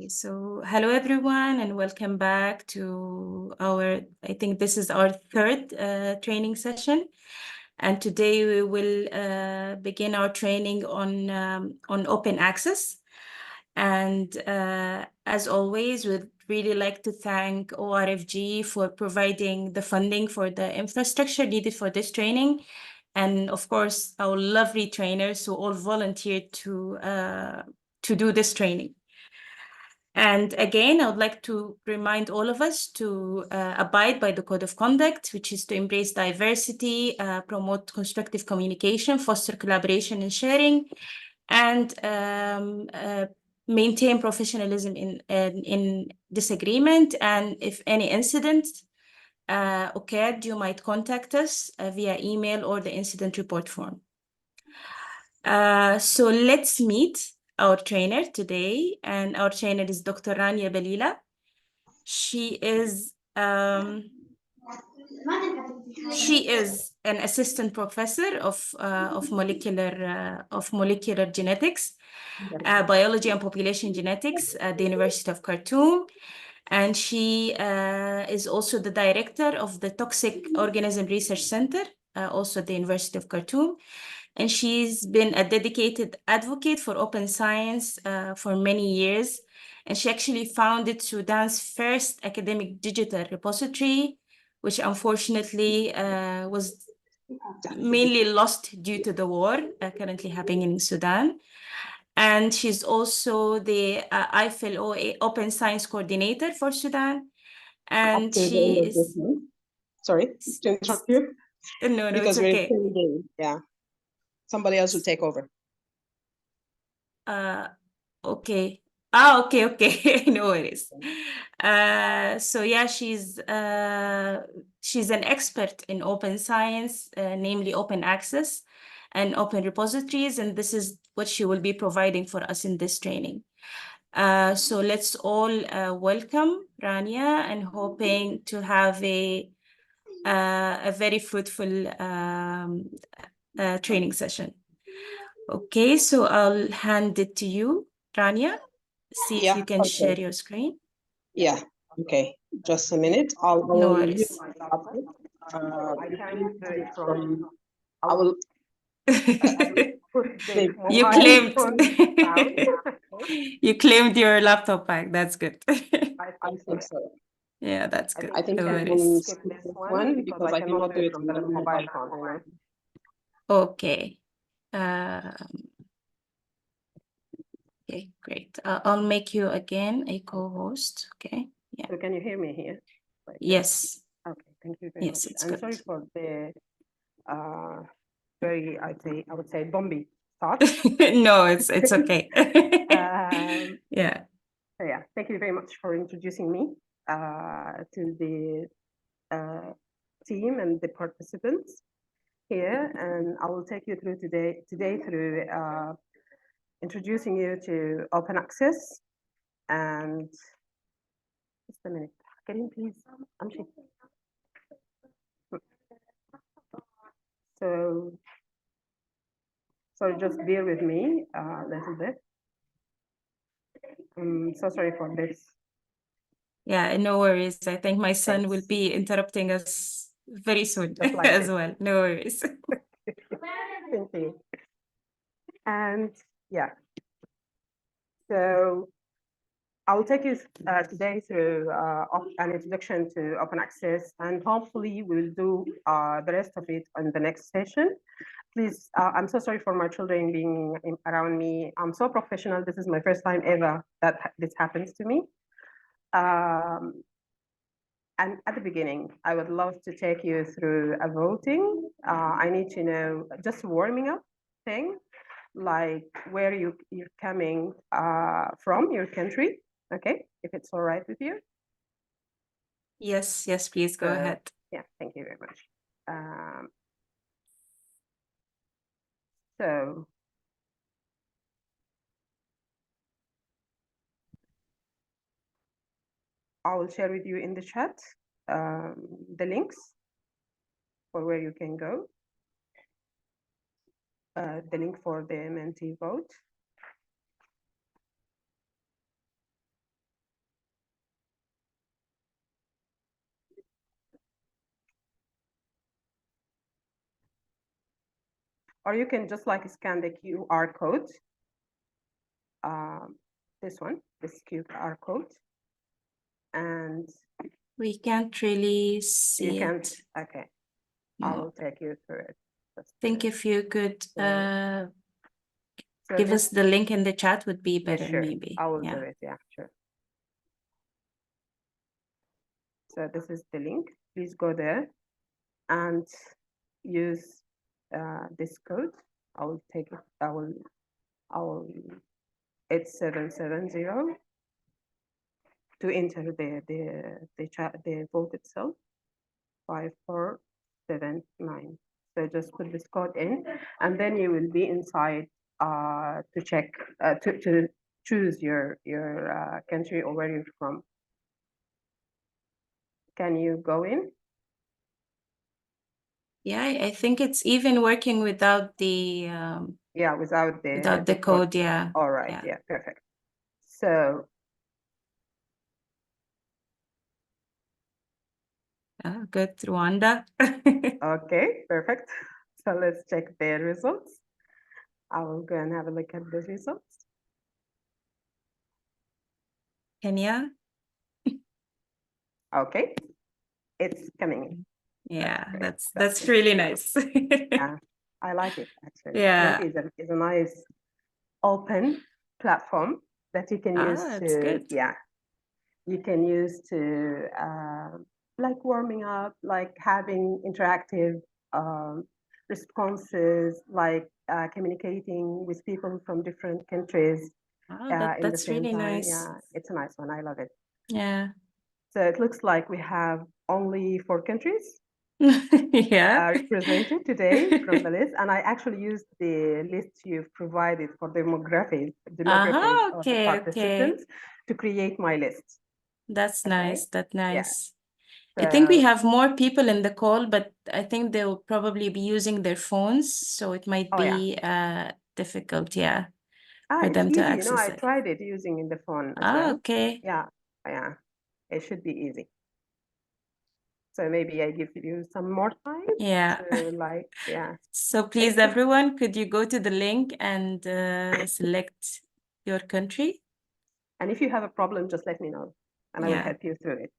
So hello everyone and welcome back to I think this is our third training session. And today we will begin our training on open access. And as always, we'd really like to thank ORFG for providing the funding for the infrastructure needed for this training. And of course, our lovely trainers who all volunteered to do this training. And again, I would like to remind all of us to abide by the code of conduct, which is to embrace diversity, promote constructive communication, foster collaboration and sharing, and maintain professionalism in disagreement. And if any incident occurred, you might contact us via email or the incident report form. So let's meet our trainer today, and our trainer is Dr. Rania Baleela. She is an assistant professor of molecular genetics, biology and population genetics at the University of Khartoum. And she is also the director of the Toxic Organism Research Center, also at the University of Khartoum. And she's been a dedicated advocate for open science for many years. And she actually founded Sudan's first academic digital repository, which unfortunately was mainly lost due to the war currently happening in Sudan. And she's also the IFLO Open Science Coordinator for Sudan. And she is... Sorry to interrupt you. No, because it's okay. We're game. Yeah. Somebody else will take over. Okay. Okay. No worries. So yeah, she's an expert in open science, namely open access and open repositories, and this is what she will be providing for us in this training. So let's all welcome Rania, and hoping to have a very fruitful training session. Okay, so I'll hand it to you, Rania. See if you can share your screen. Yeah, okay. Just a minute. I will You claimed you claimed your laptop back. That's good. I think so. Yeah, that's good. I think No I will skip this one because I cannot do it from the mobile phone. Okay. Okay, great. I'll make you again a co-host. Okay. Yeah. So can you hear me here? Yes. Okay, thank you very much. I'm sorry for the very, I would say bumpy start. No, it's okay. Yeah. So yeah, thank you very much for introducing me to the team and the participants here, and I will take you through today through introducing you to open access. And just a minute, can you please? So just bear with me a little bit. I'm so sorry for this. Yeah, no worries. I think my son will be interrupting us very soon as well. No worries. Thank you. And yeah, so I will take you today through an introduction to open access, and hopefully we'll do the rest of it on the next session. Please, I'm so sorry for my children being around me. I'm so professional. This is my first time ever that this happens to me. And at the beginning, I would love to take you through a voting. I need to know just a warming up thing, like where you're coming from, your country. Okay, if it's all right with you. Yes, please go ahead. Yeah, thank you very much. So I will share with you in the chat the links for where you can go, the link for the MNT vote. or you can just like scan the QR code. This one, this QR code, and We can't really you see can't. it. Okay, I No. will take you through it. I think if you could so give this, us the link in the chat would be yeah, better, sure. maybe. I will Yeah. do it. Yeah, sure. So this is the link. Please go there and use this code. I will take it. I will. It's 770 to enter the vote itself. 5479. So just put this code in, and then you will be inside to check to choose your country or where you're from. Can you go in? Yeah, I think it's even working without the Yeah, without the code. Yeah. All right. Yeah, perfect. So Good, Rwanda. okay, perfect. So let's check the results. I will go and have a look at the results. Kenya. Okay, it's coming in. Yeah, great. that's really nice. Yeah, I like it actually. Yeah. Menti is a nice open platform that you can use It's good. yeah, you can use to like warming up, like having interactive responses, like communicating with people from different countries in the That's same really time. nice. Yeah, it's a nice one. I love it. Yeah. So it looks like we have only 4 countries Yeah. represented today from the list, and I actually used the list you've provided for demographics of the Okay, participants to create my list. That's Okay. nice. That's nice. I So think we have more people in the call, but I think they'll probably be using their phones, so it might be difficult, yeah, for it's them to easy. You know, access I it. tried it using in the phone as well. Okay. Yeah, it should be easy. So maybe I give you some more time. Yeah. To like, So please, everyone, could you go to the link and select your country? And if you have a problem, just let me know, and I will help you through it.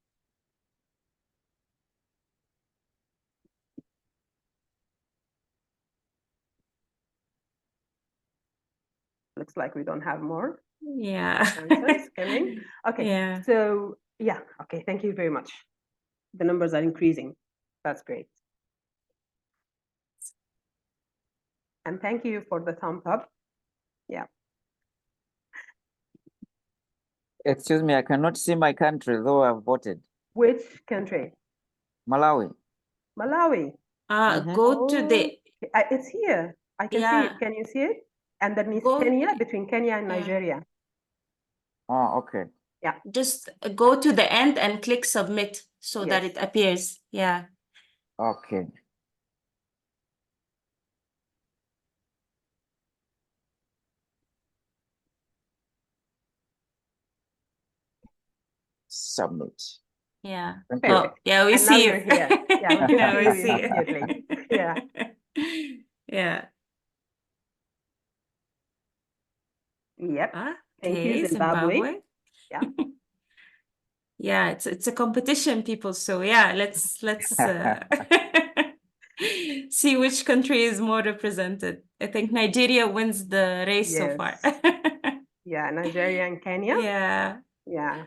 Looks like we don't have more answers coming. Okay, so okay, thank you very much. The numbers are increasing. That's great. And thank you for the thumbs up. Yeah. Excuse me, I cannot see my country, though I've voted. Which country? Malawi. Malawi. Go to the... It's here. I can see it. Can you see it? Underneath Kenya, between Kenya and Nigeria. Oh, okay. Yeah. Just go to the end and click submit so that it appears. Yeah. Okay. Submit. Yeah. Oh, yeah, we and see now you. you're here. Yeah, we can Now see we you see you. immediately. Yeah. Yeah. Yep. Thank you, Zimbabwe. Yeah. Yeah, it's a competition, people. So yeah, let's see which country is more represented. I think Nigeria wins the race so far. Yeah, Nigeria and Kenya. Yeah. Yeah.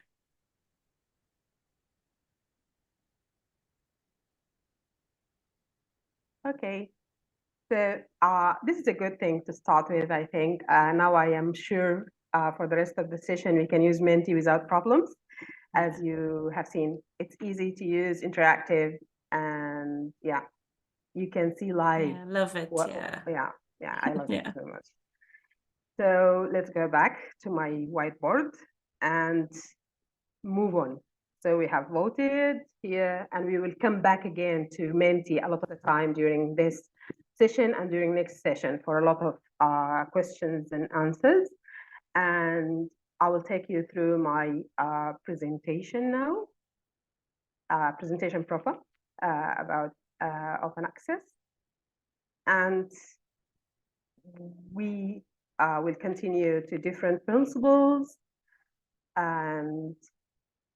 Okay. So this is a good thing to start with, I think. Now I am sure for the rest of the session, we can use Menti without problems. As you have seen, it's easy to use, interactive, and you can see live. Yeah, love it. I love it so much. So let's go back to my whiteboard and move on. So we have voted here, and we will come back again to Menti a lot of the time during this session and during next session for a lot of questions and answers. And I will take you through my presentation now, presentation proper about open access. And we will continue to different principles, and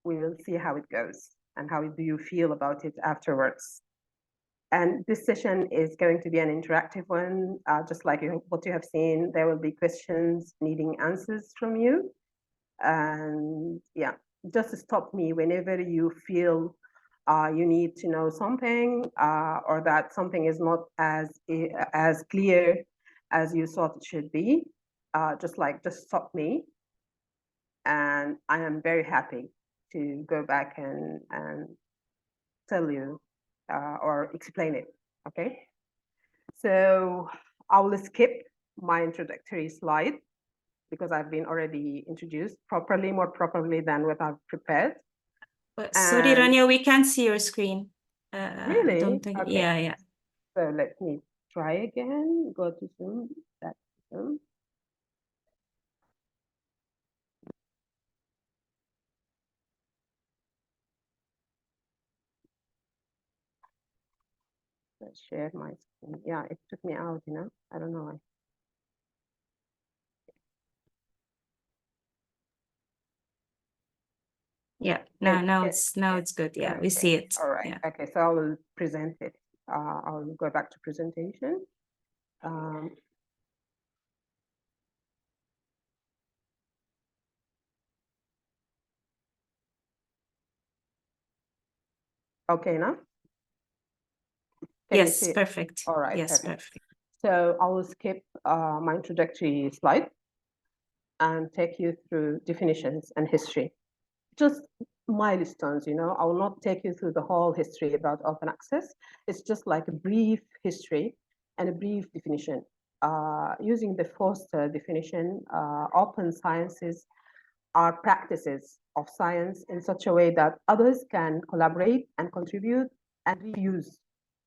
we will see how it goes and how do you feel about it afterwards. And this session is going to be an interactive one, just like what you have seen. There will be questions needing answers from you. And yeah, just stop me whenever you feel you need to know something or that something is not as clear as you thought it should be. Just stop me. And I am very happy to go back and tell you or explain it, okay? So I will skip my introductory slide because I've been already introduced more properly than what I've prepared. But sorry, Rania, we can't see your screen. Really? I don't think, Okay. yeah. So let me try again, go to Zoom, back to Zoom. Let's share my screen. Yeah, it took me out, I don't know why. Yeah, now it's good. Yeah, we see it. All right. Yeah. Okay, so I will present it. I'll go back to presentation. Okay, now? Yes, perfect. All right, yes, perfect. So I will skip my introductory slide and take you through definitions and history. Just milestones, I will not take you through the whole history about open access. It's just like a brief history and a brief definition. Using the Foster definition, open sciences are practices of science in such a way that others can collaborate and contribute and reuse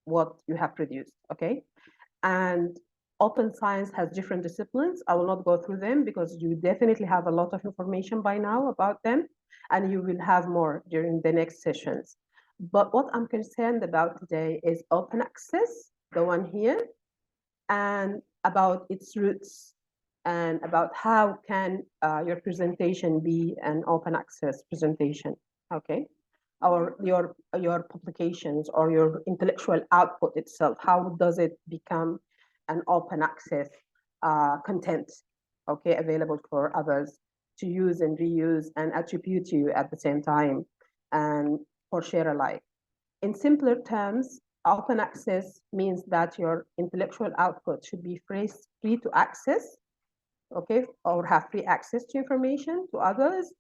what you have produced, okay? And open science has different disciplines. I will not go through them because you definitely have a lot of information by now about them, and you will have more during the next sessions. But what I'm concerned about today is open access, the one here, and about its roots, and about how can your presentation be an open access presentation, okay? Or your publications or your intellectual output itself, how does it become an open access content, okay, available for others to use and reuse and attribute to you at the same time and or share alike. In simpler terms, open access means that your intellectual output should be free to access, okay, or have free access to information to others,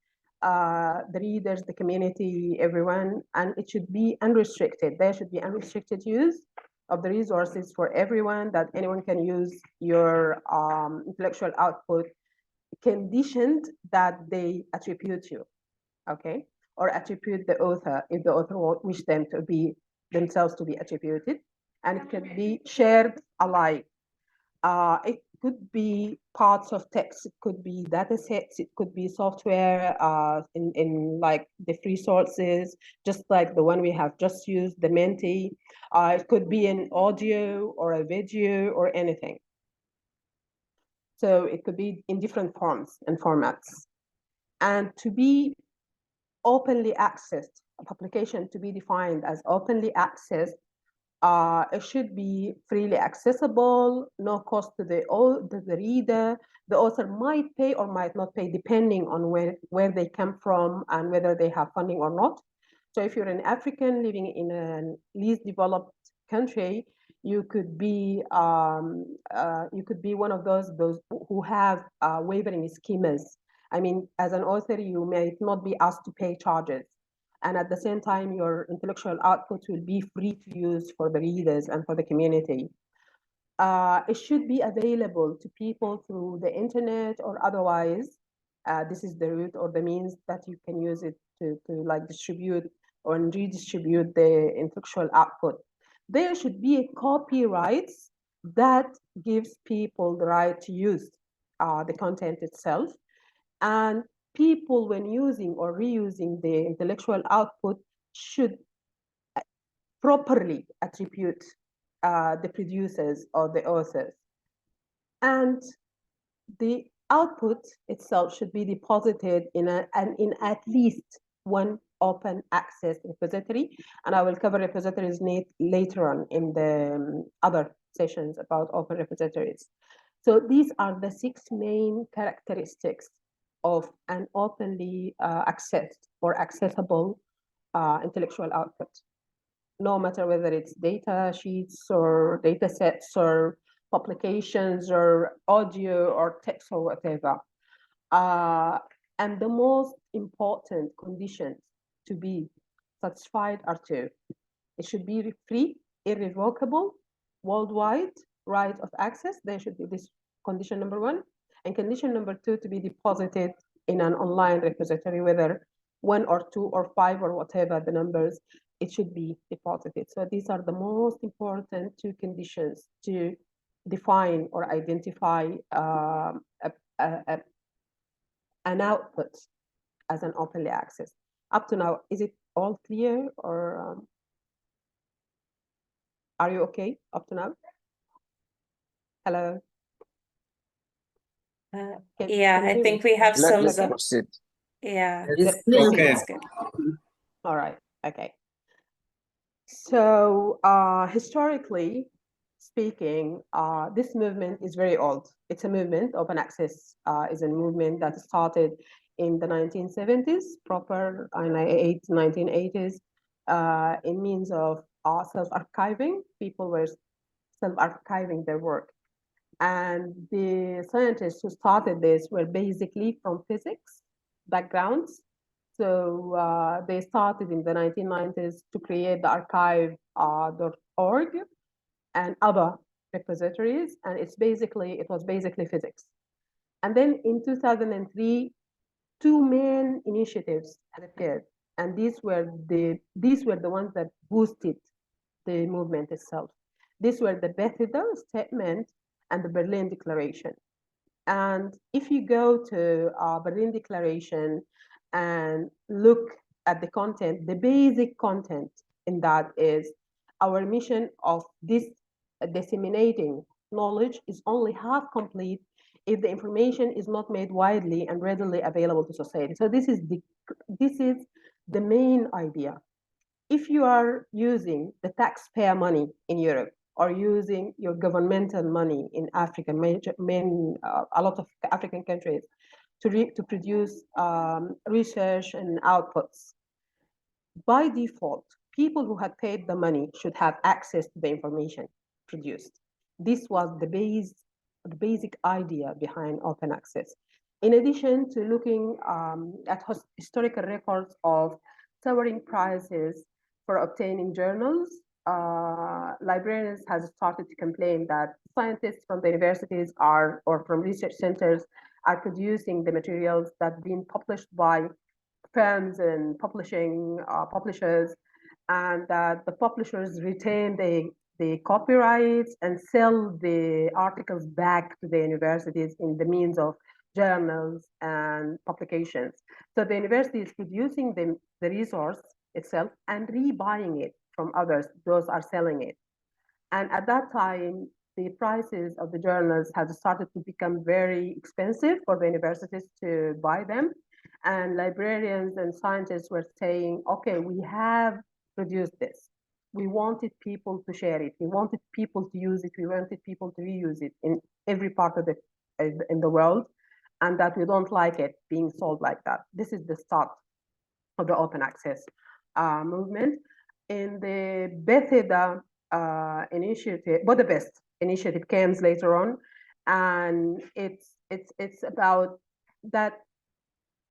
the readers, the community, everyone, and it should be unrestricted. There should be unrestricted use of the resources for everyone, that anyone can use your intellectual output, conditioned that they attribute you, okay, or attribute the author if the author wish them to be themselves to be attributed, and it can be shared alike. It could be parts of text, it could be data sets, it could be software in like the free sources, just like the one we have just used, the Menti. It could be an audio or a video or anything. So it could be in different forms and formats. And to be openly accessed, a publication to be defined as openly accessed, it should be freely accessible, no cost to the reader. The author might pay or might not pay depending on where they come from and whether they have funding or not. So if you're an African living in a least developed country, you could be one of those who have wavering schemas. I mean, as an author, you may not be asked to pay charges. And at the same time, your intellectual output will be free to use for the readers and for the community. It should be available to people through the internet or otherwise. This is the route or the means that you can use it to like distribute or redistribute the intellectual output. There should be copyrights that gives people the right to use the content itself. And people, when using or reusing the intellectual output, should properly attribute the producers or the authors. And the output itself should be deposited in at least one open access repository. And I will cover repositories later on in the other sessions about open repositories. So these are the 6 main characteristics of an openly accessed or accessible intellectual output, no matter whether it's data sheets or data sets or publications or audio or text or whatever. And the most important conditions to be satisfied are 2. It should be free, irrevocable, worldwide right of access. There should be this condition number 1. And condition number 2, to be deposited in an online repository, whether 1 or 2 or 5 or whatever the numbers, it should be deposited. So these are the most important 2 conditions to define or identify an output as an openly accessed. Up to now, is it all clear, or are you okay up to now? Hello? Yeah, can you I hear think me? we have some. Let's proceed. Yeah, It's Okay. that's good. All right, okay. So historically speaking, this movement is very old. It's a movement. Open access is a movement that started in the 1970s, proper in the 1980s, in means of self-archiving. People were self-archiving their work. And the scientists who started this were basically from physics backgrounds. So they started in the 1990s to create the archive.org and other repositories. And it was basically physics. And then in 2003, 2 main initiatives had appeared. And these were the ones that boosted the movement itself. These were the Bethesda Statement and the Berlin Declaration. And if you go to Berlin Declaration and look at the content, the basic content in that is our mission of this disseminating knowledge is only half complete if the information is not made widely and readily available to society. So this is the main idea. If you are using the taxpayer money in Europe or using your governmental money in Africa, a lot of African countries, to produce research and outputs, by default, people who had paid the money should have access to the information produced. This was the basic idea behind open access. In addition to looking at historical records of towering prices for obtaining journals, librarians have started to complain that scientists from the universities or from research centers are producing the materials that have been published by firms and publishers, and that the publishers retain the copyrights and sell the articles back to the universities in the means of journals and publications. So the university is producing the resource itself and rebuying it from others. Those are selling it. And at that time, the prices of the journals had started to become very expensive for the universities to buy them. And librarians and scientists were saying, okay, we have produced this. We wanted people to share it. We wanted people to use it. We wanted people to reuse it in every part of in the world, and that we don't like it being sold like that. This is the start of the open access movement. In the Bethesda initiative, Budapest initiative comes later on, and it's about that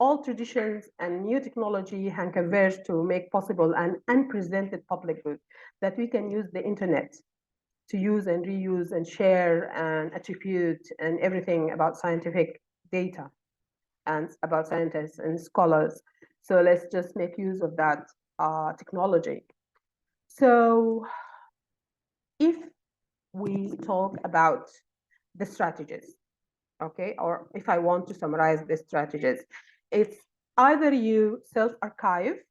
all traditions and new technology can converge to make possible an unprecedented public good, that we can use the internet to use and reuse and share and attribute and everything about scientific data and about scientists and scholars. So let's just make use of that technology. So if we talk about the strategies, okay, or if I want to summarize the strategies, it's either you self-archive,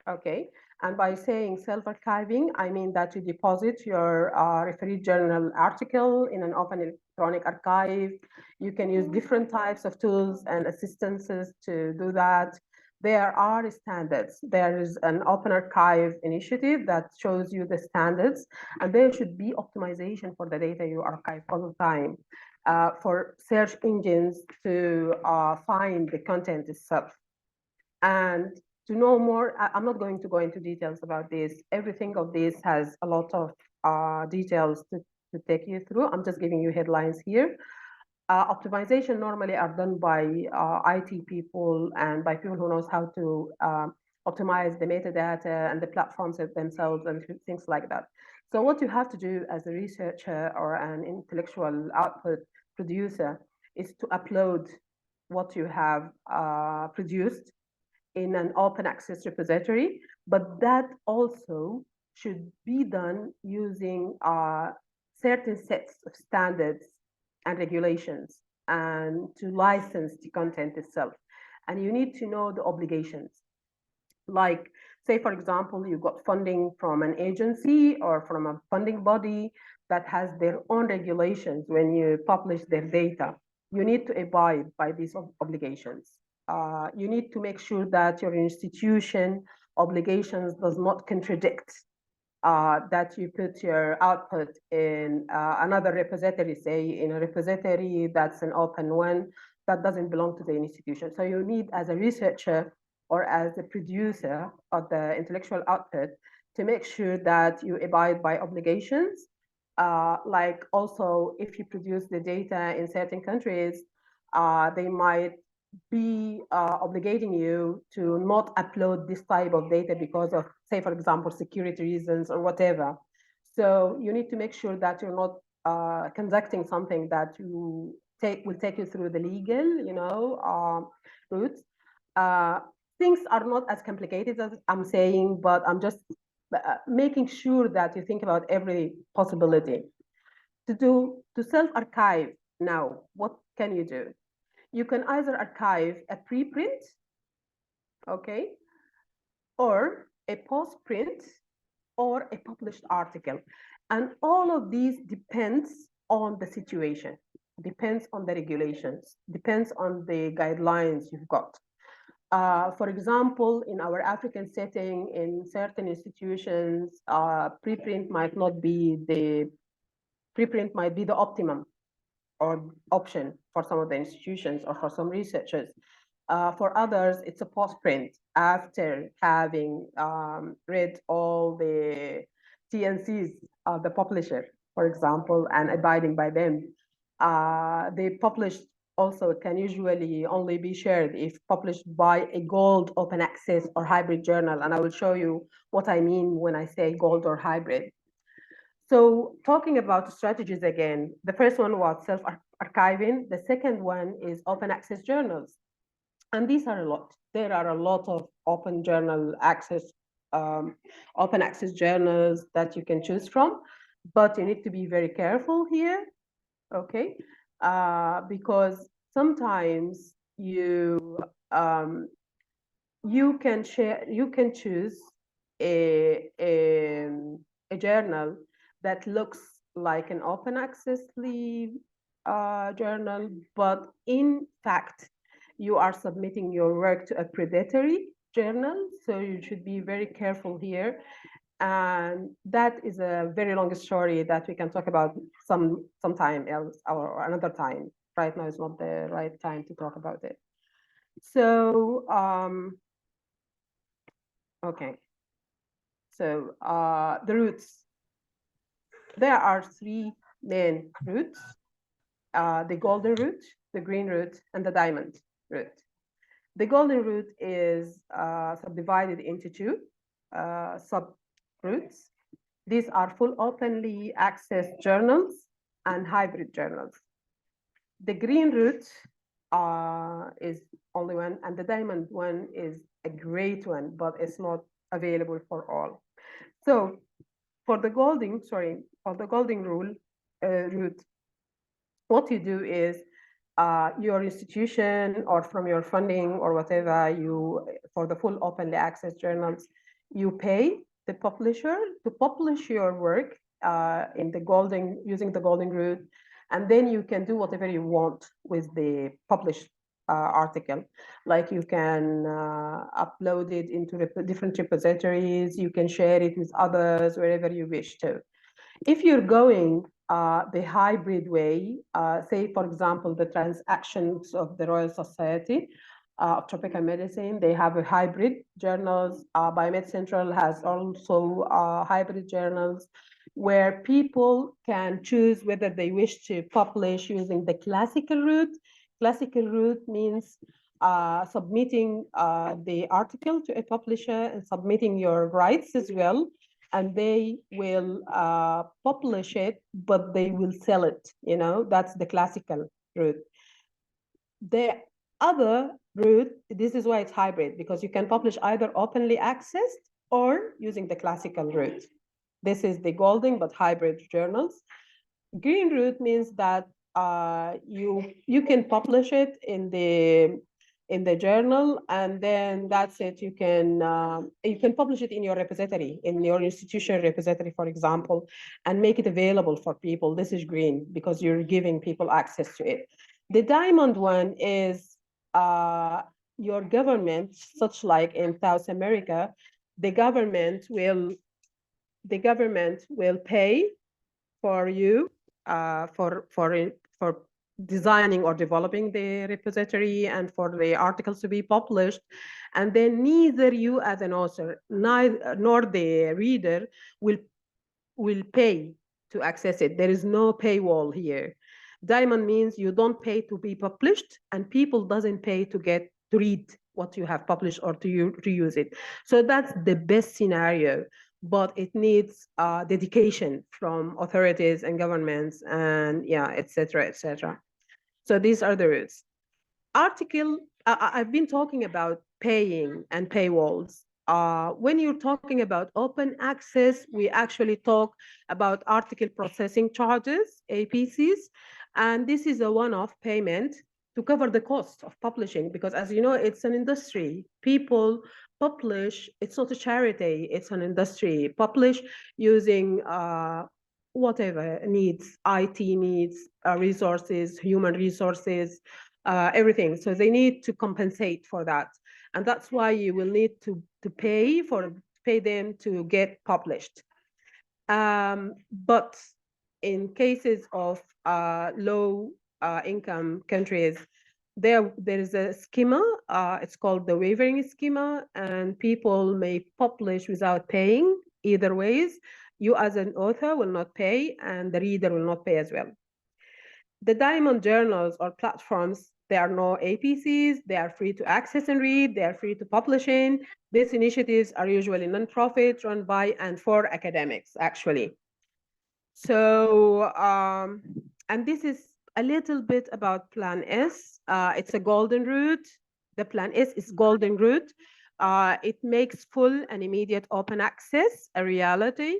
okay, and by saying self-archiving, I mean that you deposit your referee journal article in an open electronic archive. You can use different types of tools and assistances to do that. There are standards. There is an open archive initiative that shows you the standards, and there should be optimization for the data you archive all the time, for search engines to find the content itself. And to know more, I'm not going to go into details about this. Everything of this has a lot of details to take you through. I'm just giving you headlines here. Optimization normally are done by IT people and by people who knows how to optimize the metadata and the platforms themselves and things like that. So what you have to do as a researcher or an intellectual output producer is to upload what you have produced in an open access repository, but that also should be done using certain sets of standards and regulations and to license the content itself. And you need to know the obligations. Like, say, for example, you got funding from an agency or from a funding body that has their own regulations when you publish their data. You need to abide by these obligations. You need to make sure that your institution obligations does not contradict that you put your output in another repository, say in a repository that's an open one that doesn't belong to the institution. So you need, as a researcher or as a producer of the intellectual output, to make sure that you abide by obligations. Like also, if you produce the data in certain countries, they might be obligating you to not upload this type of data because of, say, for example, security reasons or whatever. So you need to make sure that you're not conducting something that will take you through the legal, routes. Things are not as complicated as I'm saying, but I'm just making sure that you think about every possibility. To self-archive now, what can you do? You can either archive a preprint, okay, or a postprint, or a published article. And all of these depends on the situation, depends on the regulations, depends on the guidelines you've got. For example, in our African setting, in certain institutions, preprint might be the optimum or option for some of the institutions or for some researchers. For others, it's a postprint after having read all the TNCs of the publisher, for example, and abiding by them. The published also can usually only be shared if published by a gold open access or hybrid journal. And I will show you what I mean when I say gold or hybrid. So talking about strategies again, the first one was self-archiving. The second one is open access journals. And these are a lot. There are a lot of open access journals that you can choose from, but you need to be very careful here, okay? Because sometimes you can choose a journal that looks like an open access journal, but in fact, you are submitting your work to a predatory journal, so you should be very careful here. And that is a very long story that we can talk about sometime else or another time. Right now is not the right time to talk about it. So, okay. So the routes. There are three main routes: the golden route, the green route, and the diamond route. The golden route is subdivided into two sub-routes. These are full openly accessed journals and hybrid journals. The green route is only one, and the diamond one is a great one, but it's not available for all. So for the golden route, what you do is your institution or from your funding or whatever, for the full openly accessed journals, you pay the publisher to publish your work using the golden route. And then you can do whatever you want with the published article. Like you can upload it into different repositories, you can share it with others wherever you wish to. If you're going the hybrid way, say, for example, the transactions of the Royal Society of Tropical Medicine, they have a hybrid journals. Biomed Central has also hybrid journals where people can choose whether they wish to publish using the classical route. Classical route means submitting the article to a publisher and submitting your rights as well, and they will publish it, but they will sell it. That's the classical route. The other route, this is why it's hybrid, because you can publish either openly accessed or using the classical route. This is the golden but hybrid journals. Green route means that you can publish it in the journal, and then that's it. You can publish it in your repository, in your institution repository, for example, and make it available for people. This is green because you're giving people access to it. The diamond one is your government, such like in South America, the government will pay for you for designing or developing the repository and for the articles to be published, and then neither you as an author nor the reader will pay to access it. There is no paywall here. Diamond means you don't pay to be published, and people doesn't pay to read what you have published or to use it. So that's the best scenario, but it needs dedication from authorities and governments, and et cetera, et cetera. So these are the routes. I've been talking about paying and paywalls. When you're talking about open access, we actually talk about article processing charges, APCs, and this is a one-off payment to cover the cost of publishing, because as you know, it's an industry. People publish, it's not a charity, it's an industry. Publish using whatever needs, IT needs, resources, human resources, everything. So they need to compensate for that. And that's why you will need to pay them to get published. But in cases of low income countries, there is a schema. It's called the wavering schema, and people may publish without paying. Either ways, you as an author will not pay, and the reader will not pay as well. The diamond journals or platforms, there are no APCs, they are free to access and read, they are free to publish in. These initiatives are usually non-profit, run by and for academics, actually. So, and this is a little bit about Plan S. It's a golden route. The Plan S is golden route. It makes full and immediate open access a reality.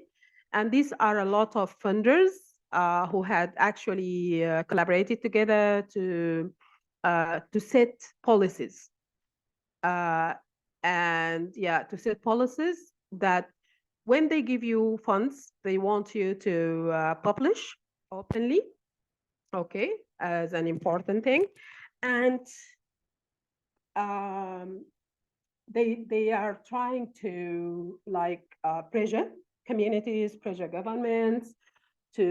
And these are a lot of funders who had actually collaborated together to set policies. To set policies that when they give you funds, they want you to publish openly, okay, as an important thing. And they are trying to pressure communities, pressure governments to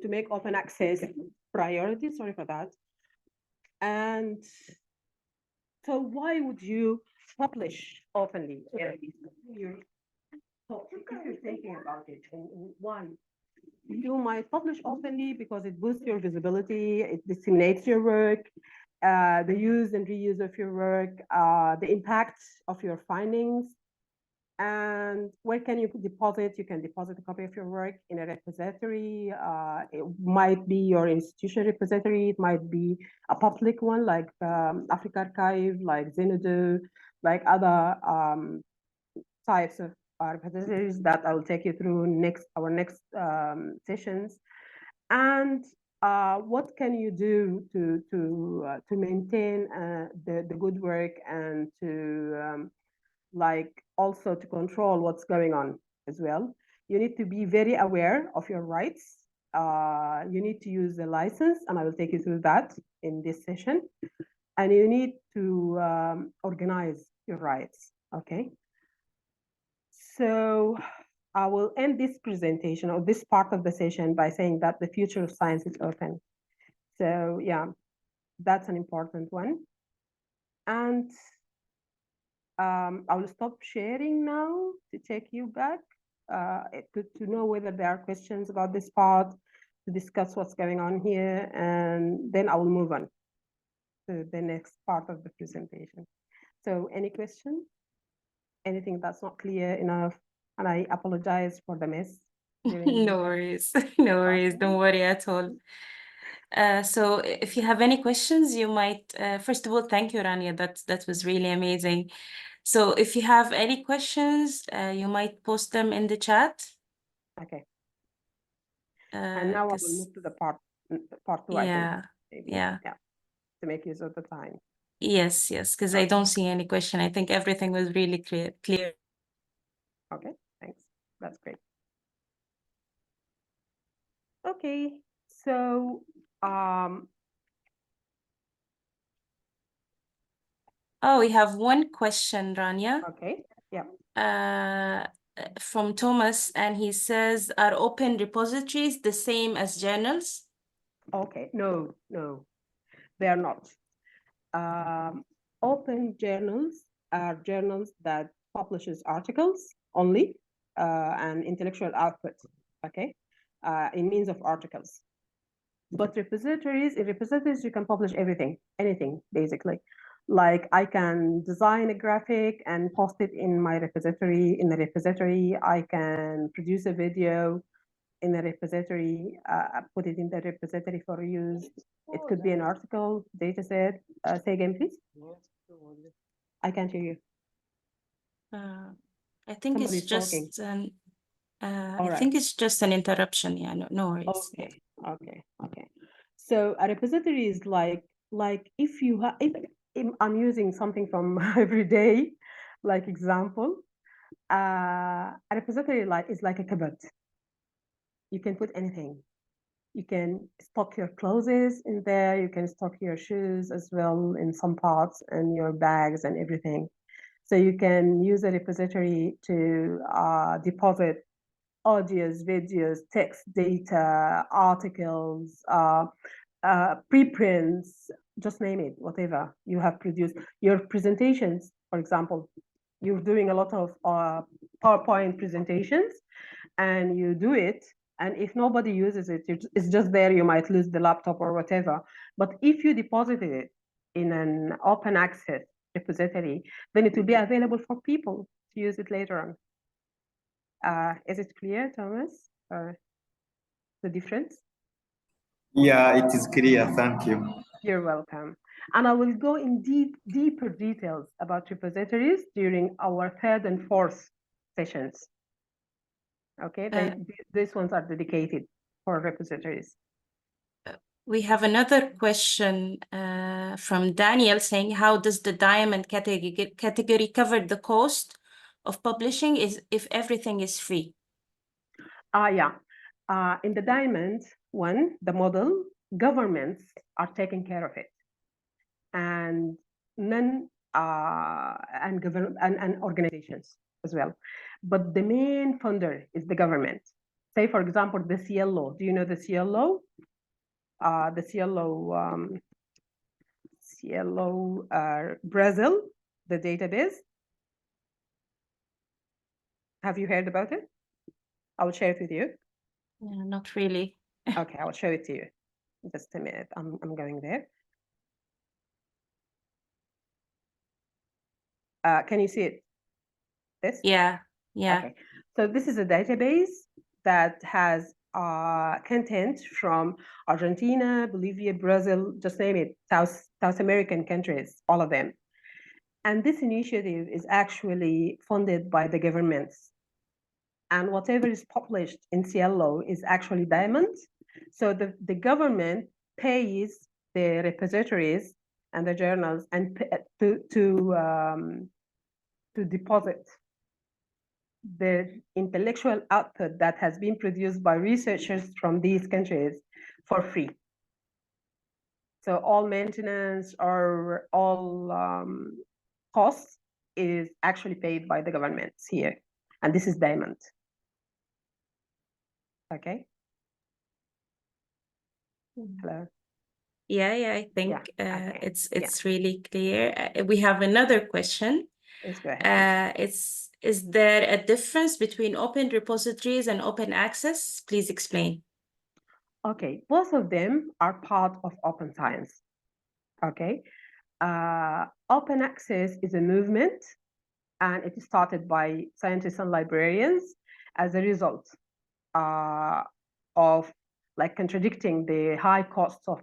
make open access priority. Sorry for that. And so why would you publish openly? So if you're thinking about it, and why? You might publish openly because it boosts your visibility, it disseminates your work, the use and reuse of your work, the impact of your findings. And where can you deposit? You can deposit a copy of your work in a repository. It might be your institution repository. It might be a public one like Africa Archive, like Zenodo, like other types of repositories that I will take you through our next sessions. And what can you do to maintain the good work and to also to control what's going on as well? You need to be very aware of your rights. you need to use the license, and I will take you through that in this session. And you need to organize your rights, okay? So I will end this presentation or this part of the session by saying that the future of science is open. So yeah, that's an important one. And I will stop sharing now to take you back to know whether there are questions about this part, to discuss what's going on here, and then I will move on to the next part of the presentation. So any questions? Anything that's not clear enough? And I apologize for the mess. No worries. No worries. Don't worry at all. So if you have any questions, you might, first of all, thank you, Rania. That was really amazing. So if you have any questions, you might post them in the chat. Okay. And now I will 'Cause move to the part two, I think, yeah, maybe. yeah. To make use of the time. Yes, because I don't see any question. I think everything was really clear. Okay, thanks. That's great. Okay, so Oh, we have one question, Rania. okay, yeah. From Thomas, and he says, are open repositories the same as journals? Okay, no, they are not. Open journals are journals that publishes articles only and intellectual output, okay, in means of articles. But in repositories, you can publish everything, anything, basically. Like I can design a graphic and post it in my repository. In the repository, I can produce a video in the repository, put it in the repository for use. It could be an article, data set. Say again, please. I can't hear you. I think Somebody's it's just talking. I think it's just an interruption. Yeah, no worries. Okay. So a repository is like if you have, if I'm using something from every day, like example, a repository is like a cupboard. You can put anything. You can stock your clothes in there. You can stock your shoes as well in some parts, and your bags and everything. So you can use a repository to deposit audios, videos, text data, articles, preprints, just name it, whatever you have produced. Your presentations, for example, you're doing a lot of PowerPoint presentations, and you do it, and if nobody uses it, it's just there, you might lose the laptop or whatever. But if you deposited it in an open access repository, then it will be available for people to use it later on. Is it clear, Thomas? The difference? Yeah, it is clear. Thank you. You're welcome. And I will go in deeper details about repositories during our third and fourth sessions. Okay, these ones are dedicated for repositories. We have another question from Daniel saying, how does the diamond category cover the cost of publishing if everything is free? Yeah. In the diamond one, the model, governments are taking care of it. And and organizations as well. But the main funder is the government. Say, for example, the CLO. Do you know the CLO? The CLO Brazil, the database. Have you heard about it? I will share it with you. Yeah, not really. Okay, I will show it to you. Just a minute. I'm going there. Can you see it? This? Yeah. Okay. So this is a database that has content from Argentina, Bolivia, Brazil, just name it, South American countries, all of them. And this initiative is actually funded by the governments. And whatever is published in CLO is actually diamonds. So the government pays the repositories and the journals and to deposit the intellectual output that has been produced by researchers from these countries for free. So all maintenance or all costs is actually paid by the governments here. And this is diamond. Okay. Hello. Yeah, I think okay. it's really clear. We have another question. Let's go ahead. Is there a difference between open repositories and open access? Please explain. Okay, both of them are part of open science. Okay, open access is a movement, and it started by scientists and librarians as a result of like contradicting the high costs of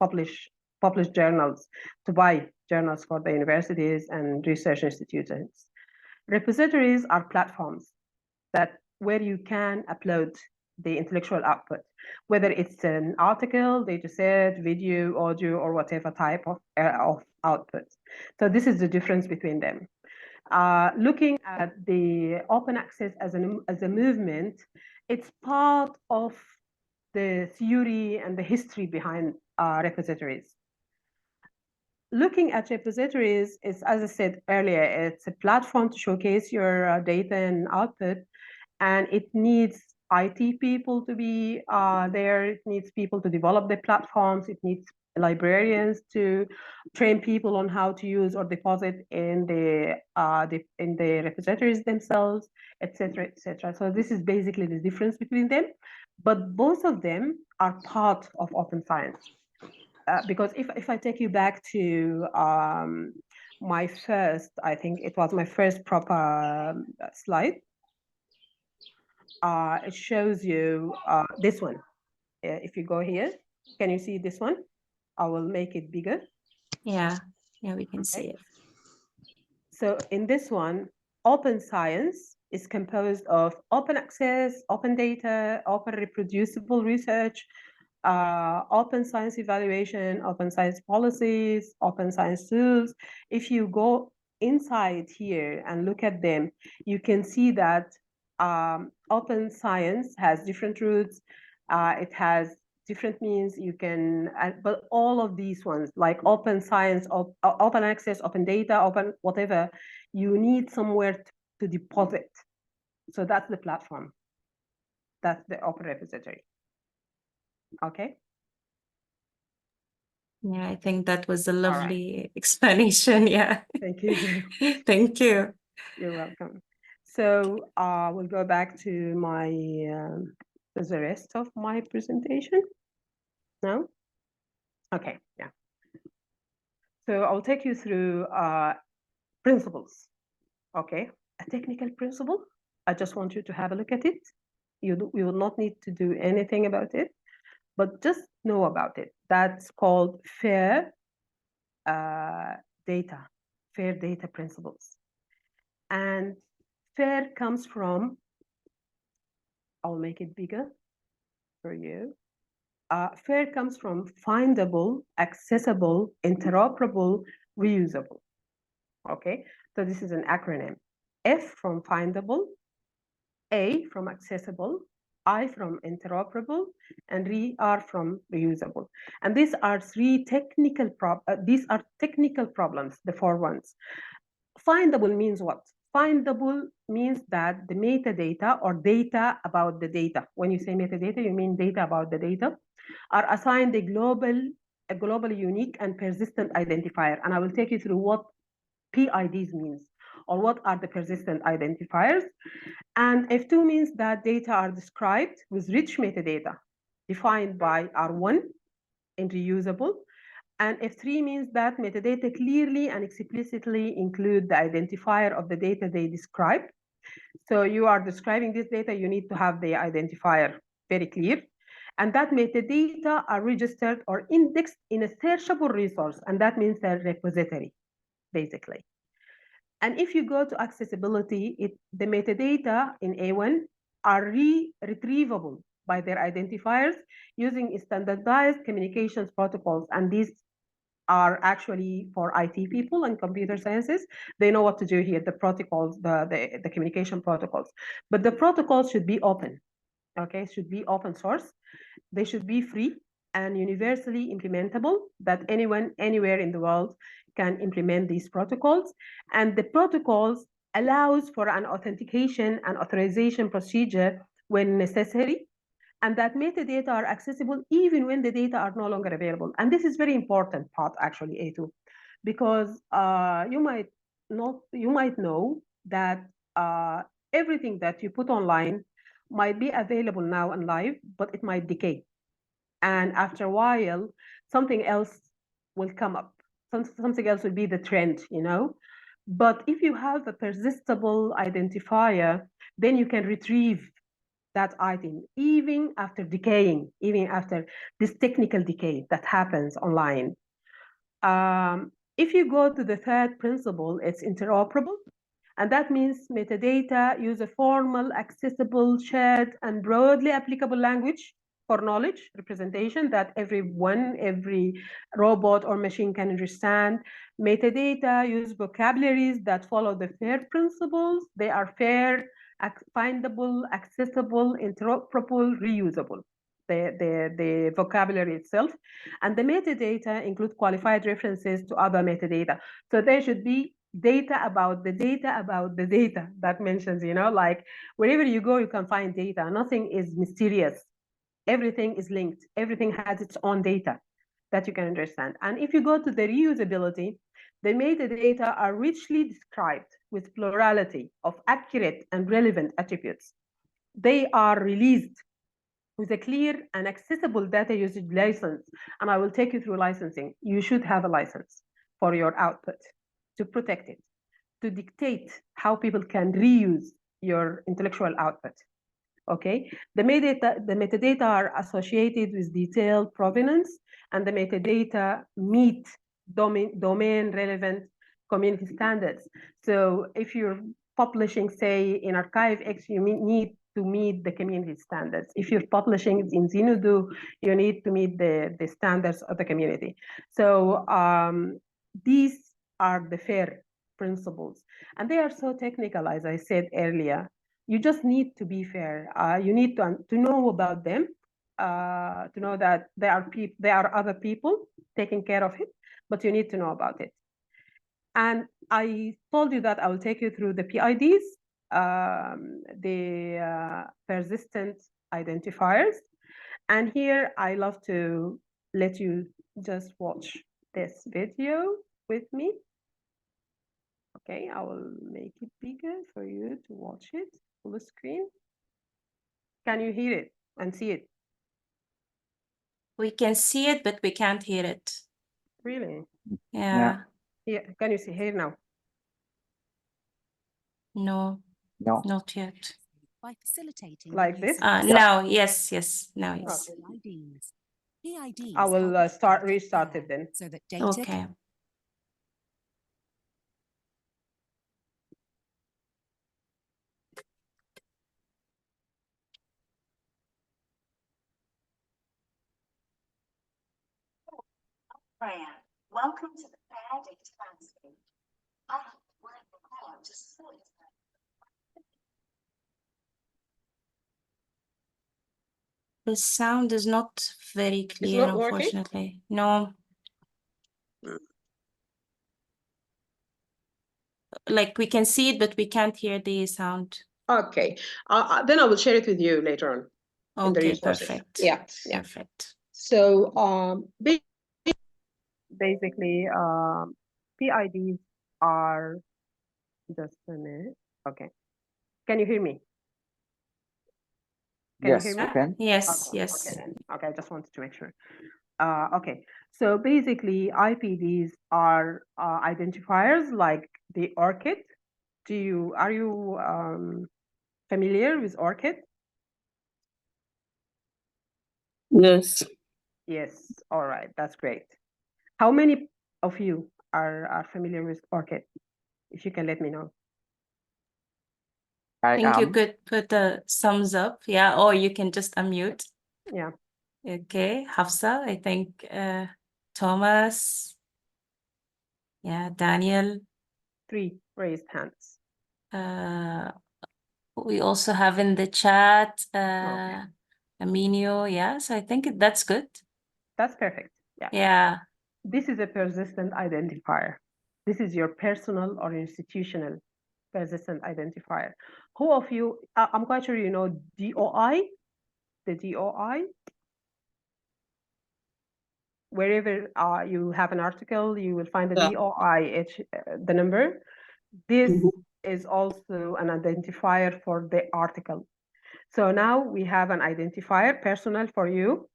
published journals to buy journals for the universities and research institutions. Repositories are platforms that where you can upload the intellectual output, whether it's an article, data set, video, audio, or whatever type of output. So this is the difference between them. Looking at the open access as a movement, it's part of the theory and the history behind repositories. Looking at repositories is, as I said earlier, it's a platform to showcase your data and output, and it needs IT people to be there. It needs people to develop the platforms. It needs librarians to train people on how to use or deposit in the repositories themselves, etc., etc. So this is basically the difference between them, but both of them are part of open science. Because if I take you back to my first, I think it was my first proper slide, it shows you this one. If you go here, can you see this one? I will make it bigger. Yeah, we can see it. So in this one, open science is composed of open access, open data, open reproducible research, open science evaluation, open science policies, open science tools. If you go inside here and look at them, you can see that open science has different roots. It has different means. You can, but all of these ones, like open science, open access, open data, open whatever, you need somewhere to deposit. So that's the platform. That's the open repository. Okay. Yeah, I think that was a lovely explanation. Yeah. Thank you very much. Thank you. You're welcome. So we'll go back to my the rest of my presentation. No? Okay, yeah. So I'll take you through principles. Okay, a technical principle. I just want you to have a look at it. You will not need to do anything about it, but just know about it. That's called fair data principles. And fair comes from, I'll make it bigger for you. Fair comes from findable, accessible, interoperable, reusable. Okay, so this is an acronym. F from findable, A from accessible, I from interoperable, and R from reusable. And these are technical problems, the four ones. Findable means what? Findable means that the metadata or data about the data, when you say metadata, you mean data about the data, are assigned a globally unique and persistent identifier. And I will take you through what PIDs means, or what are the persistent identifiers. And F2 means that data are described with rich metadata, defined by R1 in reusable. And F3 means that metadata clearly and explicitly include the identifier of the data they describe. So you are describing this data, you need to have the identifier very clear. And that metadata are registered or indexed in a searchable resource, and that means a repository, basically. And if you go to accessibility, the metadata in A1 are retrievable by their identifiers using standardized communications protocols. And these are actually for IT people and computer sciences. They know what to do here, the protocols, the communication protocols. But the protocols should be open, okay? Should be open source. They should be free and universally implementable, that anyone, anywhere in the world can implement these protocols. And the protocols allows for an authentication and authorization procedure when necessary, and that metadata are accessible even when the data are no longer available. And this is very important part, actually, A2, because you might know that everything that you put online might be available now and live, but it might decay. And after a while, something else will come up. Something else will be the trend, you know? But if you have a persistible identifier, then you can retrieve that item, even after decaying, even after this technical decay that happens online. If you go to the third principle, it's interoperable. And that means metadata use a formal, accessible, shared, and broadly applicable language for knowledge representation that everyone, every robot or machine can understand. Metadata use vocabularies that follow the FAIR principles. They are fair, findable, accessible, interoperable, reusable. The vocabulary itself. And the metadata include qualified references to other metadata. So there should be data about the data about the data that mentions, you know, like wherever you go, you can find data. Nothing is mysterious. Everything is linked. Everything has its own data that you can understand. And if you go to the reusability, the metadata are richly described with plurality of accurate and relevant attributes. They are released with a clear and accessible data usage license. And I will take you through licensing. You should have a license for your output to protect it, to dictate how people can reuse your intellectual output. Okay, the metadata are associated with detailed provenance, and the metadata meet domain relevant community standards. So if you're publishing, say, in ArchiveX, you need to meet the community standards. If you're publishing in Zenodo, you need to meet the standards of the community. So these are the FAIR principles. And they are so technical, as I said earlier. You just need to be fair. You need to know about them, to know that there are other people taking care of it, but you need to know about it. And I told you that I will take you through the PIDs, the persistent identifiers. And here I love to let you just watch this video with me. Okay, I will make it bigger for you to watch it full screen. Can you hear it and see it? We can see it, but we can't hear it. Really? Yeah. Yeah. Can you see here now? No, No. not yet. By facilitating Like the use this? of Now, yes, now yes. PIDs. PIDs I will help restart fair it then. so that data Okay. Rania, welcome to the Fair Data Landscape. I have worked hard to support you. The sound is not very clear, not working? unfortunately. No. Like we can see it, but we can't hear the sound. Okay. Then I will share it with you later on in the Okay, resources. perfect. Yeah. Perfect. So basically, PIDs are just a minute. Okay. Can you hear me? Can you Yes, hear we me? can. Yes, Okay, yes. okay, then. Okay, I just wanted to make sure. Okay, so basically IPDs are identifiers like the ORCID. Are you familiar with ORCID? Yes. Yes, all right, that's great. How many of you are familiar with ORCID? If you can let me know. I think you am. could put a thumbs up, yeah, or you can just unmute. Yeah. Okay, Hafsa, I think Thomas. Yeah, Daniel. 3 raised hands. We also have in the chat, Okay. Aminio. Yeah, so I think that's good. That's perfect. Yeah. Yeah. This is a persistent identifier. This is your personal or institutional persistent identifier. Who of you, I'm quite sure you know DOI, the DOI. Wherever you have an article, you will find the Yeah. DOI, the number. This Mhm. is also an identifier for the article. So now we have an identifier, personal for you,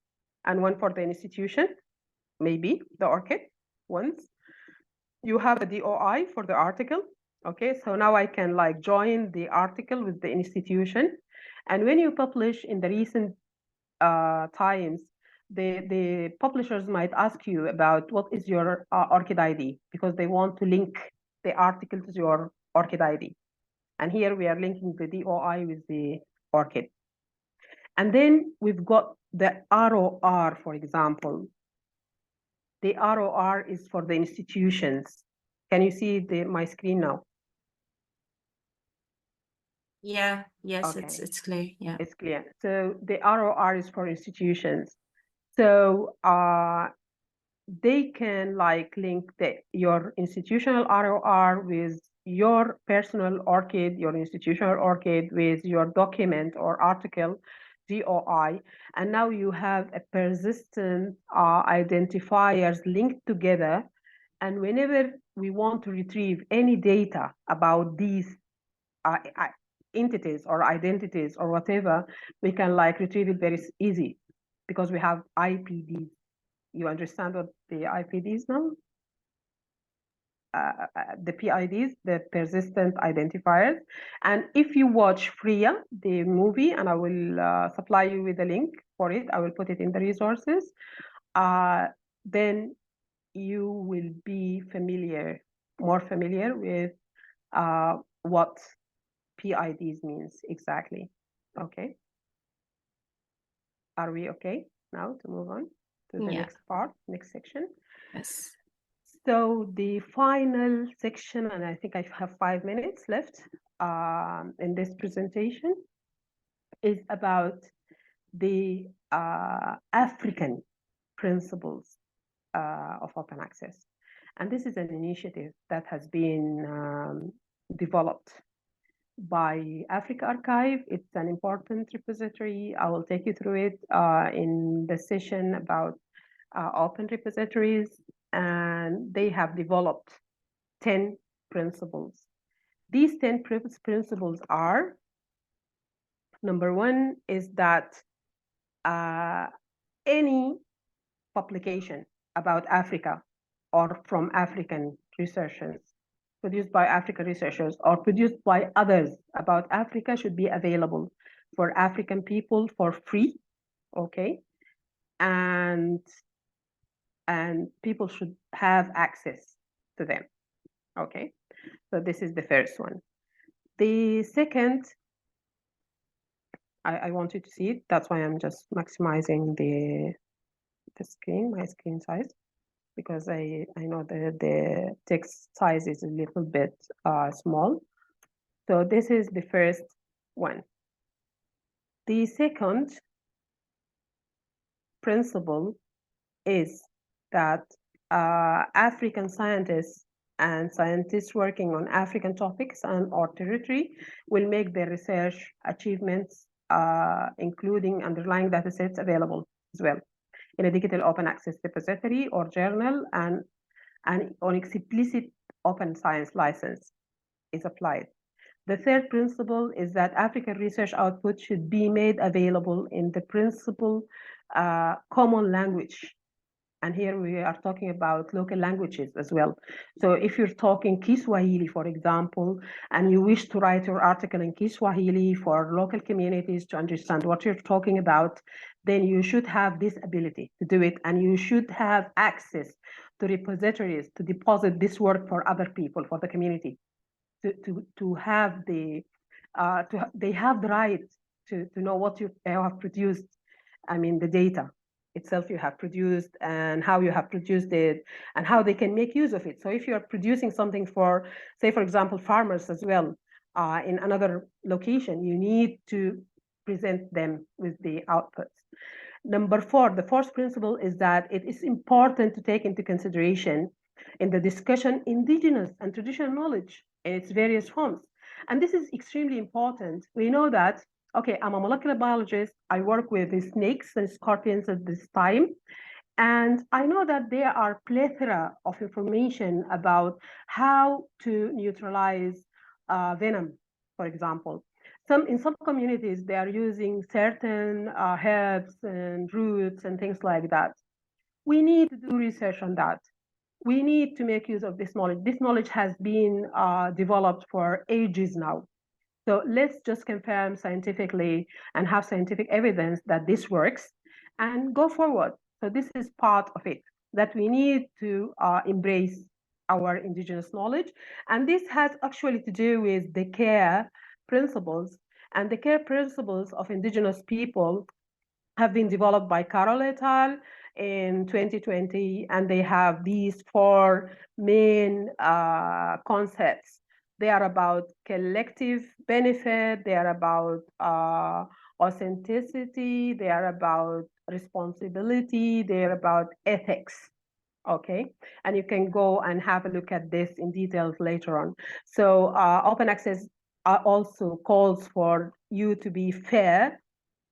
and one for the institution, maybe the ORCID ones. You have a DOI for the article. Okay, so now I can like join the article with the institution. And when you publish in the recent times, the publishers might ask you about what is your ORCID ID, because they want to link the article to your ORCID ID. And here we are linking the DOI with the ORCID. And then we've got the ROR, for example. The ROR is for the institutions. Can you see my screen now? Yeah, yes, Okay. it's clear. Yeah. It's clear. So the ROR is for institutions. So they can like link your institutional ROR with your personal ORCID, your institutional ORCID with your document or article, DOI, and now you have a persistent identifiers linked together. And whenever we want to retrieve any data about these entities or identities or whatever, we can like retrieve it very easy because we have IPDs. You understand what the IPDs now? The PIDs, the persistent identifiers. And if you watch Freya, the movie, and I will supply you with a link for it, I will put it in the resources, then you will be more familiar with what PIDs means exactly. Okay. Are we okay now to move on to the Yeah. next part, next section? Yes. So the final section, and I think I have 5 minutes left in this presentation, is about the African principles of open access. And this is an initiative that has been developed by Africa Archive. It's an important repository. I will take you through it in the session about open repositories, and they have developed 10 principles. These 10 principles are, number one is that any publication about Africa or from African researchers, produced by African researchers or produced by others about Africa should be available for African people for free, okay? And people should have access to them, okay? So this is the first one. The second, I want you to see it. That's why I'm just maximizing the screen, my screen size, because I know the text size is a little bit small. So this is the first one. The second principle is that African scientists and scientists working on African topics and or territory will make their research achievements, including underlying data sets, available as well in a digital open access repository or journal, and on explicit open science license is applied. The third principle is that African research output should be made available in the principal common language. And here we are talking about local languages as well. So if you're talking Kiswahili, for example, and you wish to write your article in Kiswahili for local communities to understand what you're talking about, then you should have this ability to do it. And you should have access to repositories to deposit this work for other people, for the community, to have they have the right to know what you have produced. I mean, the data itself you have produced and how you have produced it and how they can make use of it. So if you are producing something for, say, for example, farmers as well, in another location, you need to present them with the outputs. Number four, the fourth principle is that it is important to take into consideration in the discussion indigenous and traditional knowledge in its various forms. And this is extremely important. We know that, okay, I'm a molecular biologist. I work with the snakes and scorpions at this time. And I know that there are plethora of information about how to neutralize venom, for example. In some communities, they are using certain herbs and roots and things like that. We need to do research on that. We need to make use of this knowledge. This knowledge has been developed for ages now. So let's just confirm scientifically and have scientific evidence that this works and go forward. So this is part of it, that we need to embrace our indigenous knowledge. And this has actually to do with the care principles. And the care principles of indigenous people have been developed by Carol et al. In 2020, and they have these four main concepts. They are about collective benefit, they are about authenticity, they are about responsibility, they are about ethics. Okay, and you can go and have a look at this in details later on. So open access also calls for you to be fair,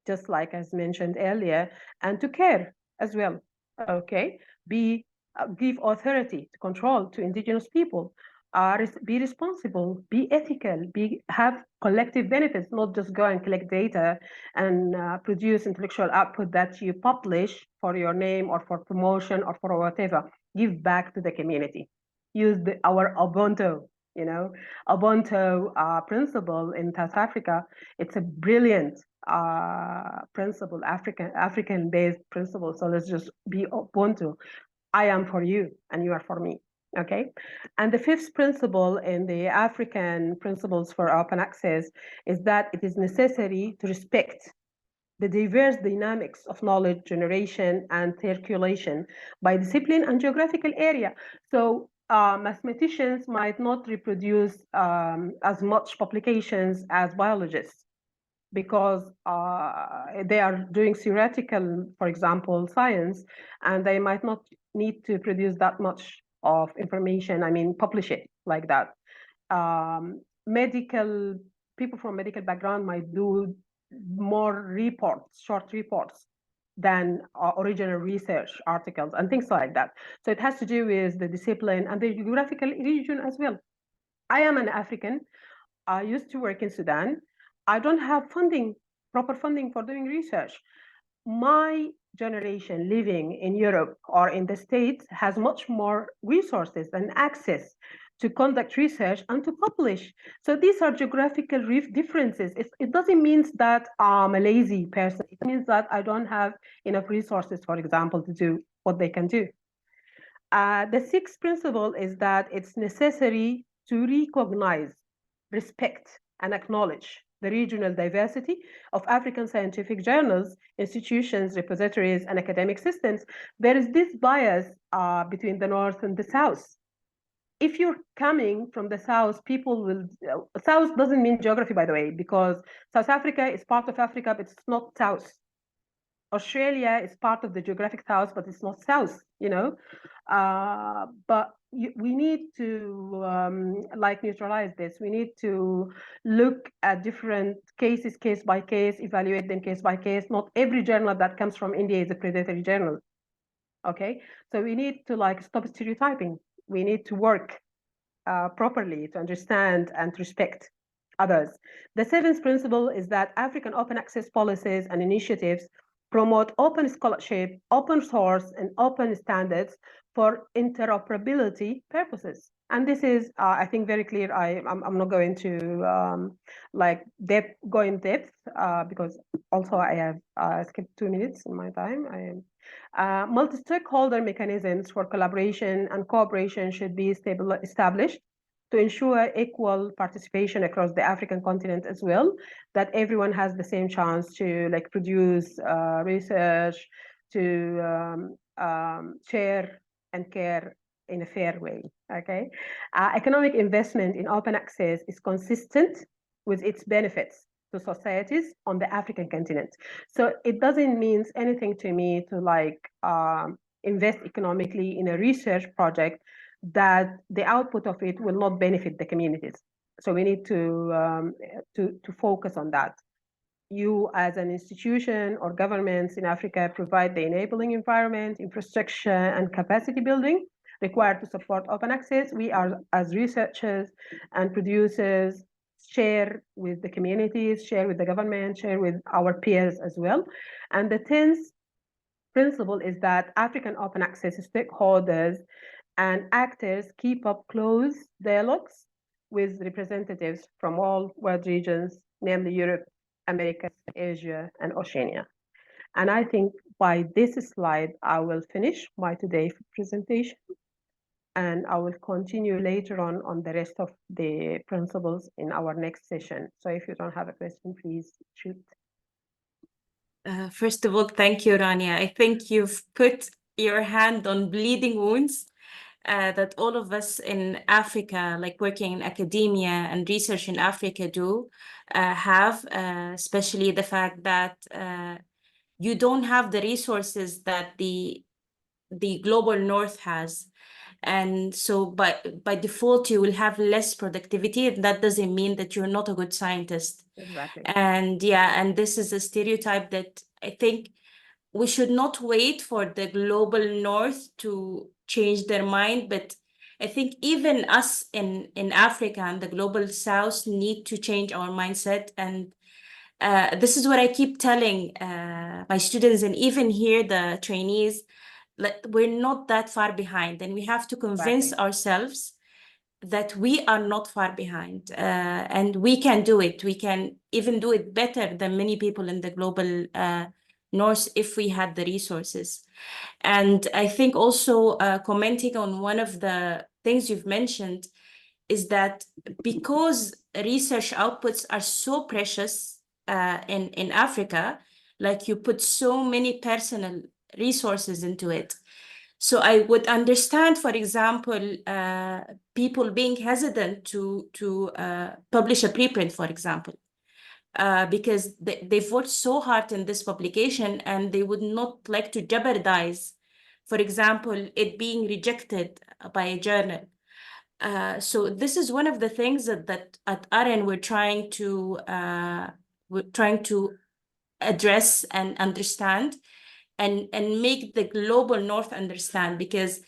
just like as mentioned earlier, and to care as well. Okay, give authority to control to indigenous people. Be responsible, be ethical, have collective benefits, not just go and collect data and produce intellectual output that you publish for your name or for promotion or for whatever. Give back to the community. Use our Ubuntu, Ubuntu principle in South Africa. It's a brilliant principle, African-based principle. So let's just be Ubuntu. I am for you and you are for me. Okay. And the fifth principle in the African principles for open access is that it is necessary to respect the diverse dynamics of knowledge generation and circulation by discipline and geographical area. So mathematicians might not reproduce as much publications as biologists, because they are doing theoretical, for example, science, and they might not need to produce that much of information, publish it like that. People from medical background might do more reports, short reports, than original research articles and things like that. So it has to do with the discipline and the geographical region as well. I am an African. I used to work in Sudan. I don't have proper funding for doing research. My generation living in Europe or in the States has much more resources and access to conduct research and to publish. So these are geographical differences. It doesn't mean that I'm a lazy person. It means that I don't have enough resources, for example, to do what they can do. The sixth principle is that it's necessary to recognize, respect, and acknowledge the regional diversity of African scientific journals, institutions, repositories, and academic systems. There is this bias between the North and the South. If you're coming from the South, people will, South doesn't mean geography, by the way, because South Africa is part of Africa, but it's not South. Australia is part of the geographic South, but it's not South, but we need to neutralize this. We need to look at different cases, case by case, evaluate them case by case. Not every journal that comes from India is a predatory journal. Okay, so we need to stop stereotyping. We need to work properly to understand and to respect others. The seventh principle is that African open access policies and initiatives promote open scholarship, open source, and open standards for interoperability purposes. And this is, I think, very clear. I'm not going to go in depth because also I have skipped 2 minutes in my time. Multi-stakeholder mechanisms for collaboration and cooperation should be established to ensure equal participation across the African continent as well, that everyone has the same chance to produce research, to share and care in a fair way. Okay, economic investment in open access is consistent with its benefits to societies on the African continent. So it doesn't mean anything to me to like invest economically in a research project that the output of it will not benefit the communities. So we need to focus on that. You as an institution or governments in Africa provide the enabling environment, infrastructure, and capacity building required to support open access. We are, as researchers and producers, share with the communities, share with the government, share with our peers as well. And the 10th principle is that African open access stakeholders and actors keep up close dialogues with representatives from all world regions, namely Europe, America, Asia, and Oceania. And I think by this slide, I will finish my today's presentation. And I will continue later on the rest of the principles in our next session. So if you don't have a question, please shoot. First of all, thank you, Rania. I think you've put your hand on bleeding wounds that all of us in Africa, like working in academia and research in Africa do have, especially the fact that you don't have the resources that the global north has. And so by default, you will have less productivity. And that doesn't mean that you're not a good scientist. Exactly. And yeah, and this is a stereotype that I think we should not wait for the global north to change their mind, but I think even us in Africa and the global south need to change our mindset. And this is what I keep telling my students, and even here the trainees, like, we're not that far behind, and we have to convince ourselves that we are not far behind, and we can do it. We can even do it better than many people in the global north if we had the resources. And I think also commenting on one of the things you've mentioned is that because research outputs are so precious in Africa, like you put so many personal resources into it. So I would understand, for example, people being hesitant to publish a preprint, for example, because they've worked so hard in this publication and they would not like to jeopardize, for example, it being rejected by a journal. So this is one of the things that at AREN we're trying to address and understand, and make the global north understand, because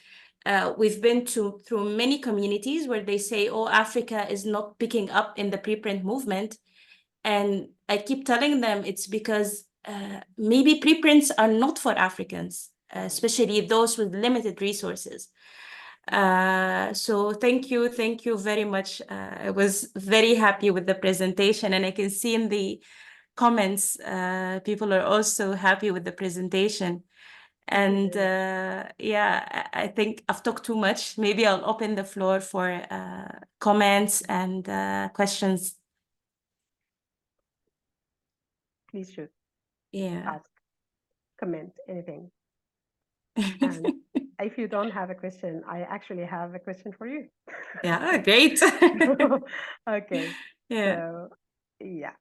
we've been through many communities where they say, oh, Africa is not picking up in the preprint movement. And I keep telling them it's because maybe preprints are not for Africans, especially those with limited resources. So thank you very much. I was very happy with the presentation, and I can see in the comments, people are also happy with the presentation. And yeah, I think I've talked too much. Maybe I'll open the floor for comments and questions. Please shoot, Yeah. ask, comment, anything. And if you don't have a question, I actually have a question for you. Yeah, great. Okay. Yeah. So yeah,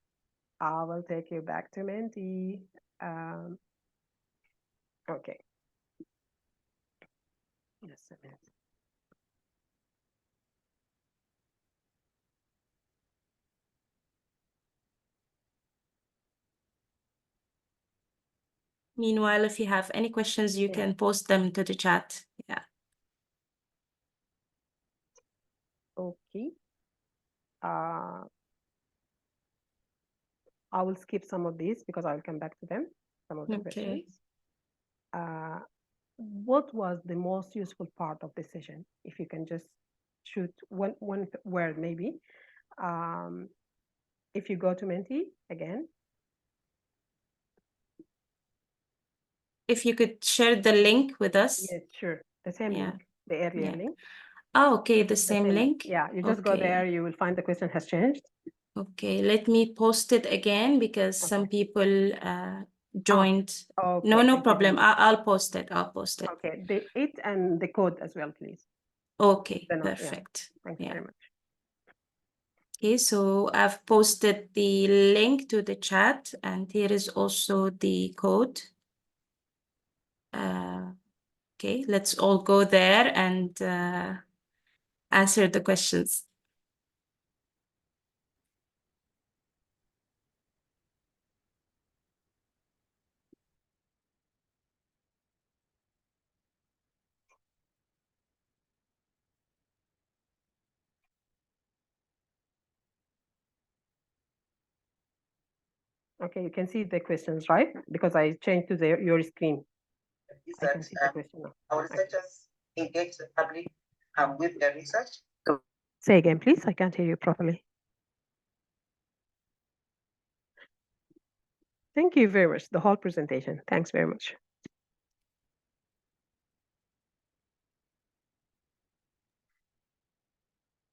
I will take you back to Menti. Okay. Just a minute. Meanwhile, if you have any questions, you can post them to the chat. Yeah. Okay. I will skip some of these because I'll come back to them, some of the questions. What was the most useful part of the session? If you can just shoot one word, maybe. If you go to Menti again. If you could share the link with us. Yes, sure. The same link, the earlier link. Oh, okay, the same link. Yeah, you just go there, you will find the question has changed. Okay, let me post it again because some people joined. Okay, No thank you very problem. much. I'll post it. I'll post it. Okay, it and the code as well, please. Okay, Then, yeah. perfect. Thank you Yeah. very much. Okay, so I've posted the link to the chat, and here is also the code. Okay, let's all go there and answer the questions. Okay, you can see the questions, right? Because I changed to your screen. I can see the question now. Our researchers engage the public with their research. Say again, please. I can't hear you properly. Thank you very much. The whole presentation. Thanks very much.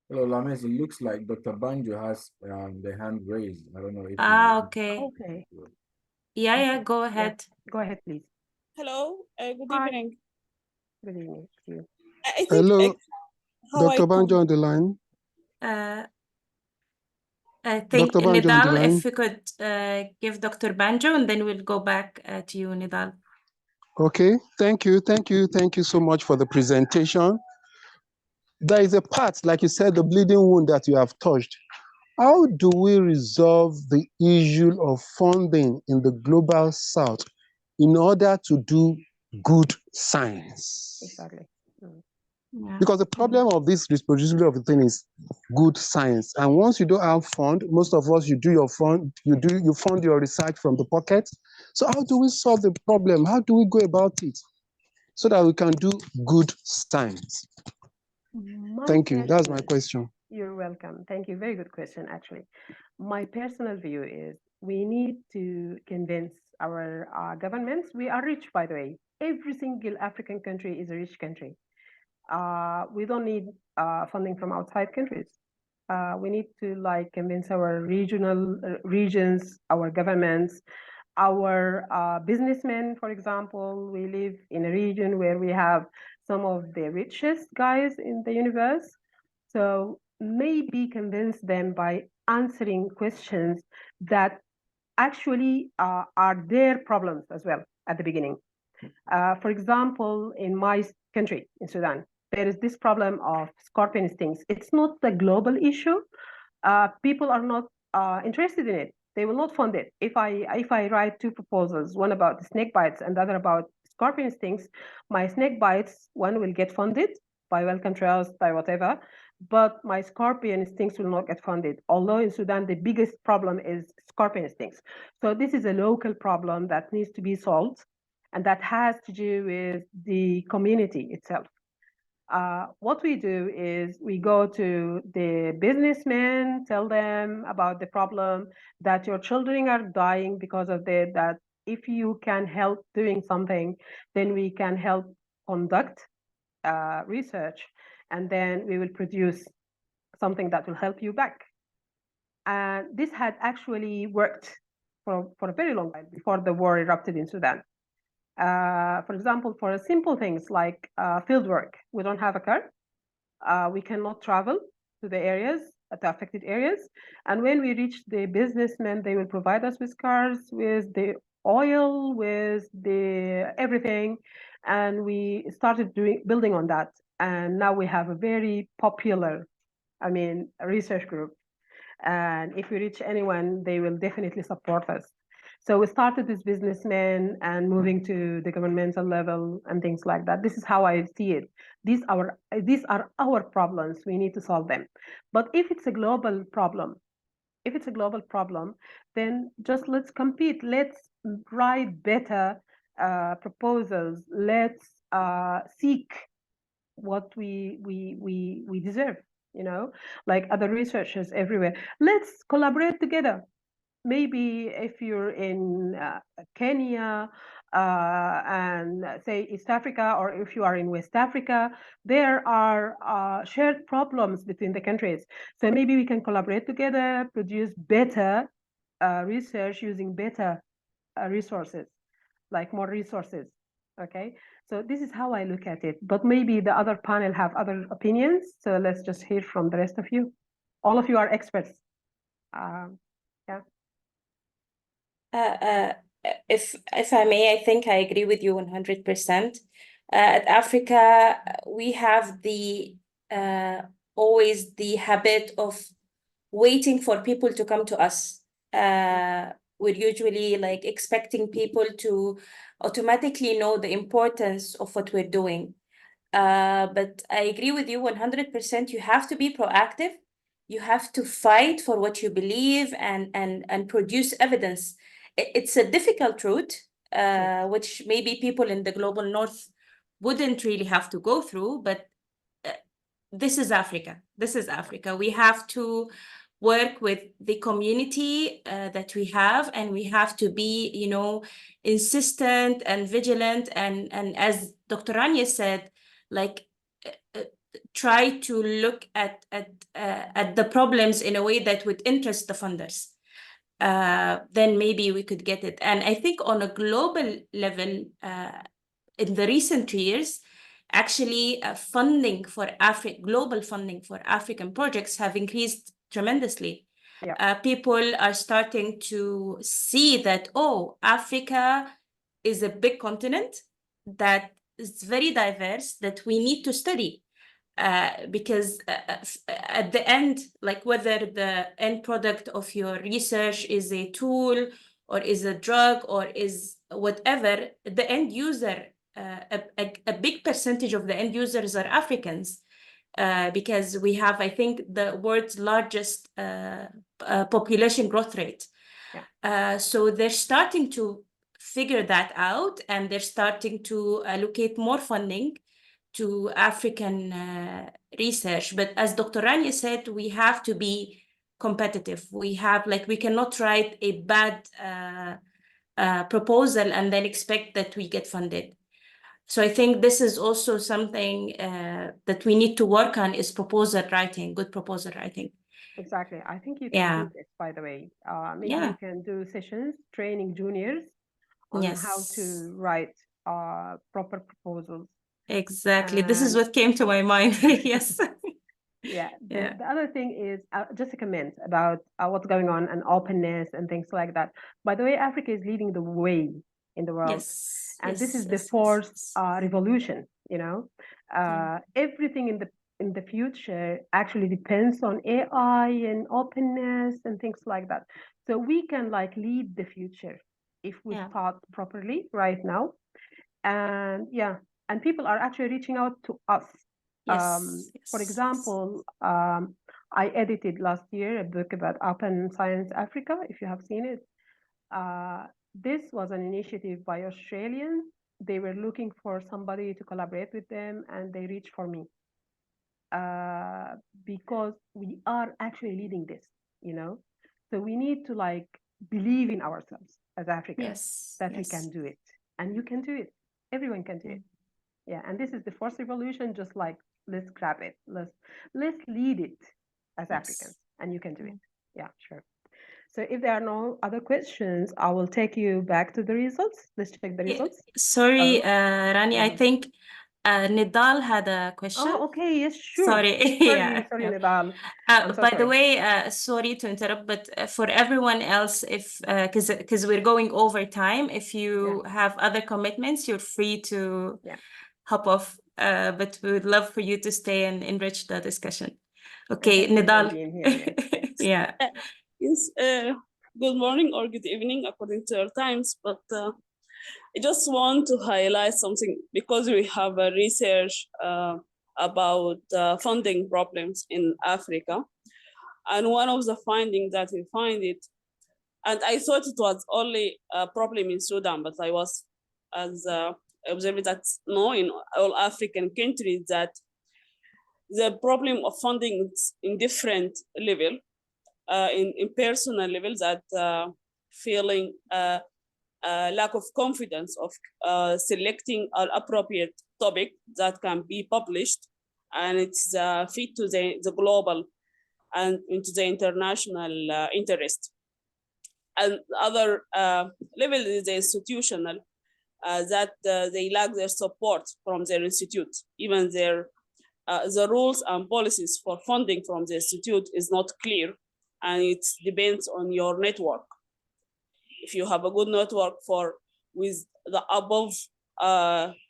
Hello, Lames. It looks like Dr. Banjo has the hand raised. I don't know if Okay. Okay. Yeah, go ahead. Go ahead, please. Hello, good Hi. evening. Good evening to you. I think Hello, how I Dr. Banjo come, on the line. I think Dr. Banjo on the Nidal, line. if you could give Dr. Banjo, and then we'll go back to you, Nidal. Okay, thank you so much for the presentation. There is a part, like you said, the bleeding wound that you have touched. How do we resolve the issue of funding in the global south in order to do good science? Exactly. Yeah. Because the problem of this reproducibility of the thing is good science. And once you don't have fund, most of us, you fund your research from the pocket. So how do we solve the problem? How do we go about it so that we can do good science? Thank you. That's my question. You're welcome. Thank you. Very good question, actually. My personal view is we need to convince our governments. We are rich, by the way. Every single African country is a rich country. We don't need funding from outside countries. We need to convince our regional regions, our governments, our businessmen, for example. We live in a region where we have some of the richest guys in the universe. So maybe convince them by answering questions that actually are their problems as well at the beginning. For example, in my country, in Sudan, there is this problem of scorpion stings. It's not a global issue. People are not interested in it. They will not fund it. If I write two proposals, one about snake bites and the other about scorpion stings, my snake bites, one will get funded by Wellcome Trust, by whatever, but my scorpion stings will not get funded. Although in Sudan, the biggest problem is scorpion stings. So this is a local problem that needs to be solved, and that has to do with the community itself. What we do is we go to the businessmen, tell them about the problem, that your children are dying because of that if you can help doing something, then we can help conduct research, and then we will produce something that will help you back. And this had actually worked for a very long time before the war erupted in Sudan. For example, for simple things like field work, we don't have a car. We cannot travel to the areas, the affected areas. And when we reach the businessmen, they will provide us with cars, with the oil, with the everything. And we started building on that. And now we have a very popular, research group. And if we reach anyone, they will definitely support us. So we started as businessmen and moving to the governmental level and things like that. This is how I see it. These are our problems. We need to solve them. But if it's a global problem, then just let's compete. Let's write better proposals. Let's seek what we deserve. Like other researchers everywhere. Let's collaborate together. Maybe if you're in Kenya and say East Africa, or if you are in West Africa, there are shared problems between the countries. So maybe we can collaborate together, produce better research using better resources, like more resources. Okay, so this is how I look at it. But maybe the other panel have other opinions. So let's just hear from the rest of you. All of you are experts. Yeah. If I may, I think I agree with you 100%. At Africa, we have the always the habit of waiting for people to come to us. We're usually like expecting people to automatically know the importance of what we're doing. But I agree with you 100%. You have to be proactive. You have to fight for what you believe and produce evidence. It's a difficult route, which maybe people in the global north wouldn't really have to go through, but this is Africa. This is Africa. We have to work with the community that we have, and we have to be, you know, insistent and vigilant. And as Dr. Rania said, like try to look at the problems in a way that would interest the funders. Then maybe we could get it. And I think on a global level, in the recent years, actually funding for global funding for African projects have increased tremendously. Yeah. People are starting to see that, oh, Africa is a big continent that is very diverse, that we need to study. Because at the end, like whether the end product of your research is a tool or is a drug or is whatever, the end user, a big percentage of the end users are Africans, because we have, I think, the world's largest population growth rate. Yeah. So they're starting to figure that out, and they're starting to allocate more funding to African research. But as Dr. Rania said, we have to be competitive. We cannot write a bad proposal and then expect that we get funded. So I think this is also something that we need to work on, is proposal writing, good proposal writing. Exactly. I think you can do this, by the way. Maybe you can do sessions training juniors on how to write proper proposals. Exactly. This is what came to my mind. Yes. Yeah. The other thing is just a comment about what's going on and openness and things like that. By the way, Africa is leading the way in the world. Yes. And this is the fourth revolution, you know. Everything in the future actually depends on AI and openness and things like that. So we can like lead the future if we start properly right now. And and people are actually reaching out to us. For example, I edited last year a book about Open Science Africa, if you have seen it. This was an initiative by Australians. They were looking for somebody to collaborate with them, and they reached for me. Because we are actually leading this, you know. So we need to like believe in ourselves as Africans that we can do it. And you can do it. Everyone can do it. Yeah, and this is the fourth revolution, just like let's grab it. Let's lead it as Africans, and you can do it. Yeah, sure. So if there are no other questions, I will take you back to the results. Let's check the results. Sorry, Rani, I think Nidal had a question. Oh, okay, yes, sure. Sorry. Sorry, Nidal. By the way, sorry to interrupt, but for everyone else, if because we're going over time, if you have other commitments, you're free to hop off. But we would love for you to stay and enrich the discussion. Okay, Nidal. Yeah. Yes. Good morning or good evening, according to your times. But I just want to highlight something, because we have a research about funding problems in Africa. And one of the findings that we find it, and I thought it was only a problem in Sudan, but I was observing that no, in all African countries, that the problem of funding is in different level, in personal level, that feeling lack of confidence of selecting an appropriate topic that can be published, and it's fit to the global and into the international interest. and the other level is the institutional, that they lack their support from their institute. Even their the rules and policies for funding from the institute is not clear, and it depends on your network. If you have a good network with the above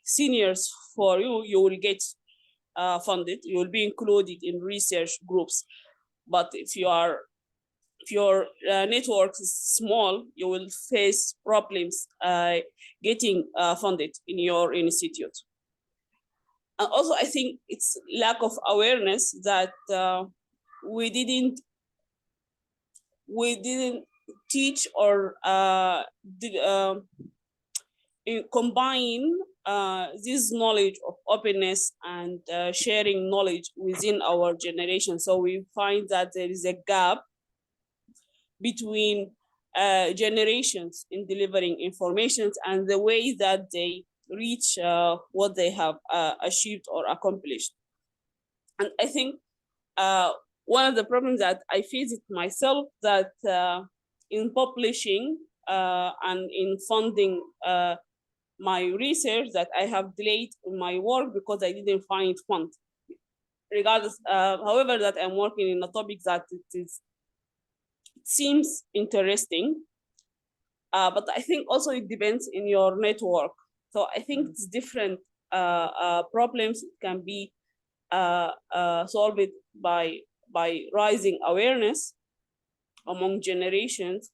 seniors for you, you will get funded. You will be included in research groups. But if your network is small, you will face problems getting funded in your institute. And also, I think it's lack of awareness that we didn't teach or combine this knowledge of openness and sharing knowledge within our generation. So we find that there is a gap between generations in delivering information and the way that they reach what they have achieved or accomplished. And I think one of the problems that I face it myself, that in publishing and in funding my research, that I have delayed my work because I didn't find fund. Regardless, however, that I'm working in a topic that it seems interesting, but I think also it depends in your network. So I think it's different problems can be solved by raising awareness among generations.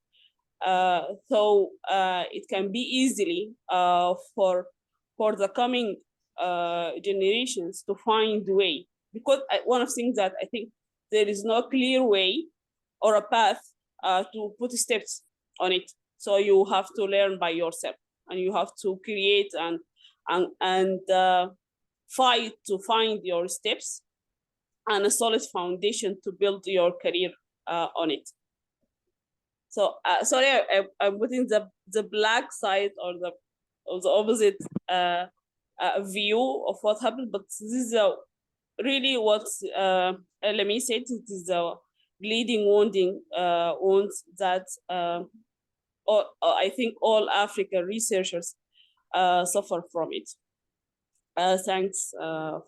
So it can be easily for the coming generations to find the way. Because one of the things that I think there is no clear way or a path to put steps on it. So you have to learn by yourself, and you have to create and fight to find your steps and a solid foundation to build your career on it. So sorry, I'm putting the black side or the opposite view of what happened, but this is really what LME said. It is a bleeding wounds that I think all African researchers suffer from it. Thanks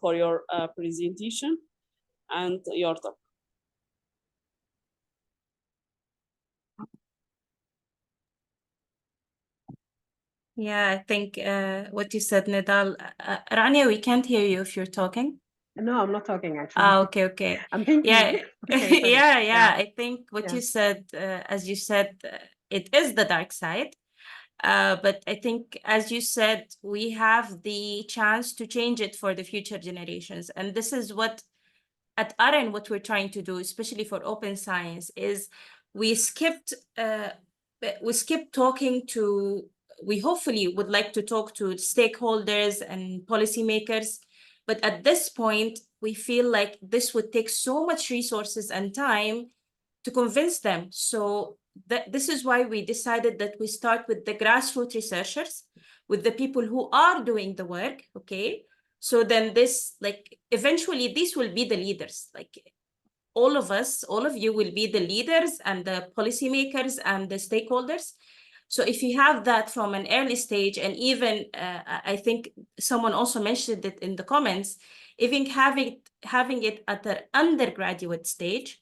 for your presentation and your talk. Yeah, I think what you said, Nidal. Rania, we can't hear you if you're talking. No, I'm not talking actually. Okay. I'm thinking. Yeah, Okay, sorry. yeah. I think what Yeah. you said, as you said, it is the dark side. But I think, as you said, we have the chance to change it for the future generations. And this is what, at AREN, what we're trying to do, especially for open science, is we skipped talking to, we hopefully would like to talk to stakeholders and policymakers. But at this point, we feel like this would take so much resources and time to convince them. So this is why we decided that we start with the grassroots researchers, with the people who are doing the work, okay? So then this, like, eventually these will be the leaders. Like, all of us, all of you will be the leaders and the policymakers and the stakeholders. So if you have that from an early stage, and even I think someone also mentioned it in the comments, even having it at the undergraduate stage,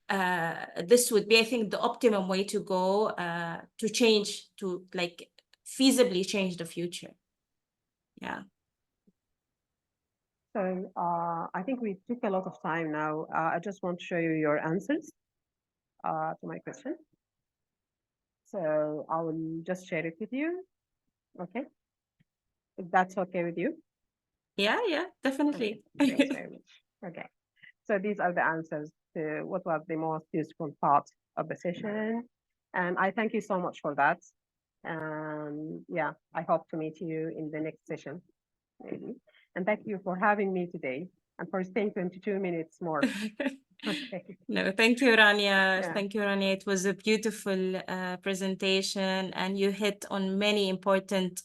this would be, I think, the optimum way to go to change, to like feasibly change the future. Yeah. So I think we took a lot of time now. I just want to show you your answers to my question. So I will just share it with you. Okay. If that's okay with you. Yeah, definitely. Okay. Thanks very much. Okay. So these are the answers to what was the most useful part of the session. And I thank you so much for that. And yeah, I hope to meet you in the next session, maybe. And thank you for having me today and for staying 22 minutes more. Okay. No, thank you, Rania. Yeah. Thank you, Rania. It was a beautiful presentation, and you hit on many important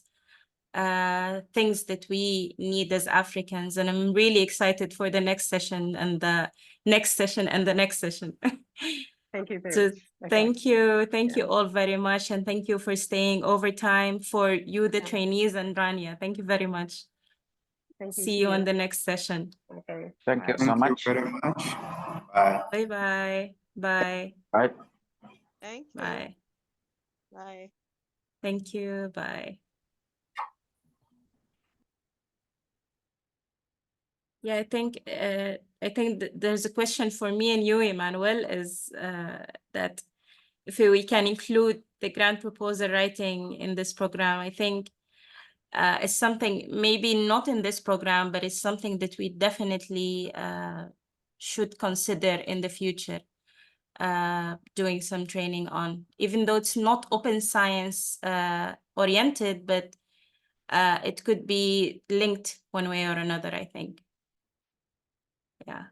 things that we need as Africans. And I'm really excited for the next session and the next session and the next session. Thank you very So much. Okay. thank you Yeah. all very much, and thank you for staying overtime for you, the Yeah. trainees, and Rania. Thank you very much. Thank you. See you on the next session. Okay. Thank you Bye. so Thank you much. very much. Bye. Bye bye. Bye. Right. Thank you. Bye. Bye. Thank you. Bye. Yeah, I think there's a question for me and you, Emmanuel, is that if we can include the grant proposal writing in this program. I think it's something maybe not in this program, but it's something that we definitely should consider in the future, doing some training on, even though it's not open science oriented, but it could be linked one way or another, I think. Yeah.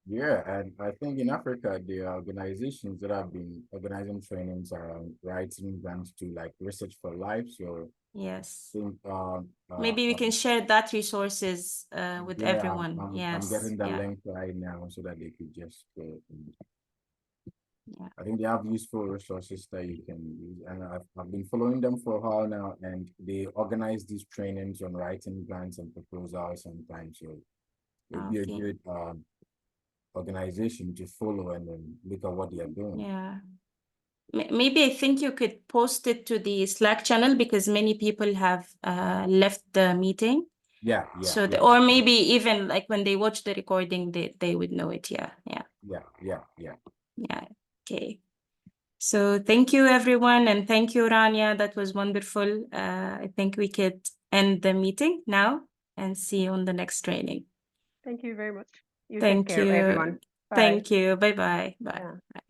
Yeah, and I think in Africa, there are organizations that have been organizing trainings around writing grants to like research for life. So Yes. I think Maybe we can share that resources with yeah, everyone. I'm Yes. getting the Yeah. link right now so that they could just go. Yeah. I think they have useful resources that you can use, and I've been following them for a while now, and they organize these trainings on writing grants and proposals sometimes. So it'd be a Okay. good organization to follow and then look at what they are doing. Yeah. Maybe I think you could post it to the Slack channel because many people have left the meeting. Yeah, So yeah. or maybe even like when they watch the recording, they would know it. Yeah. Yeah. Okay. So thank you, everyone. And thank you, Rania. That was wonderful. I think we could end the meeting now and see you on the next training. Thank you very much. You take Thank care, you. everyone. Bye. Thank you. Bye-bye. Bye. Yeah.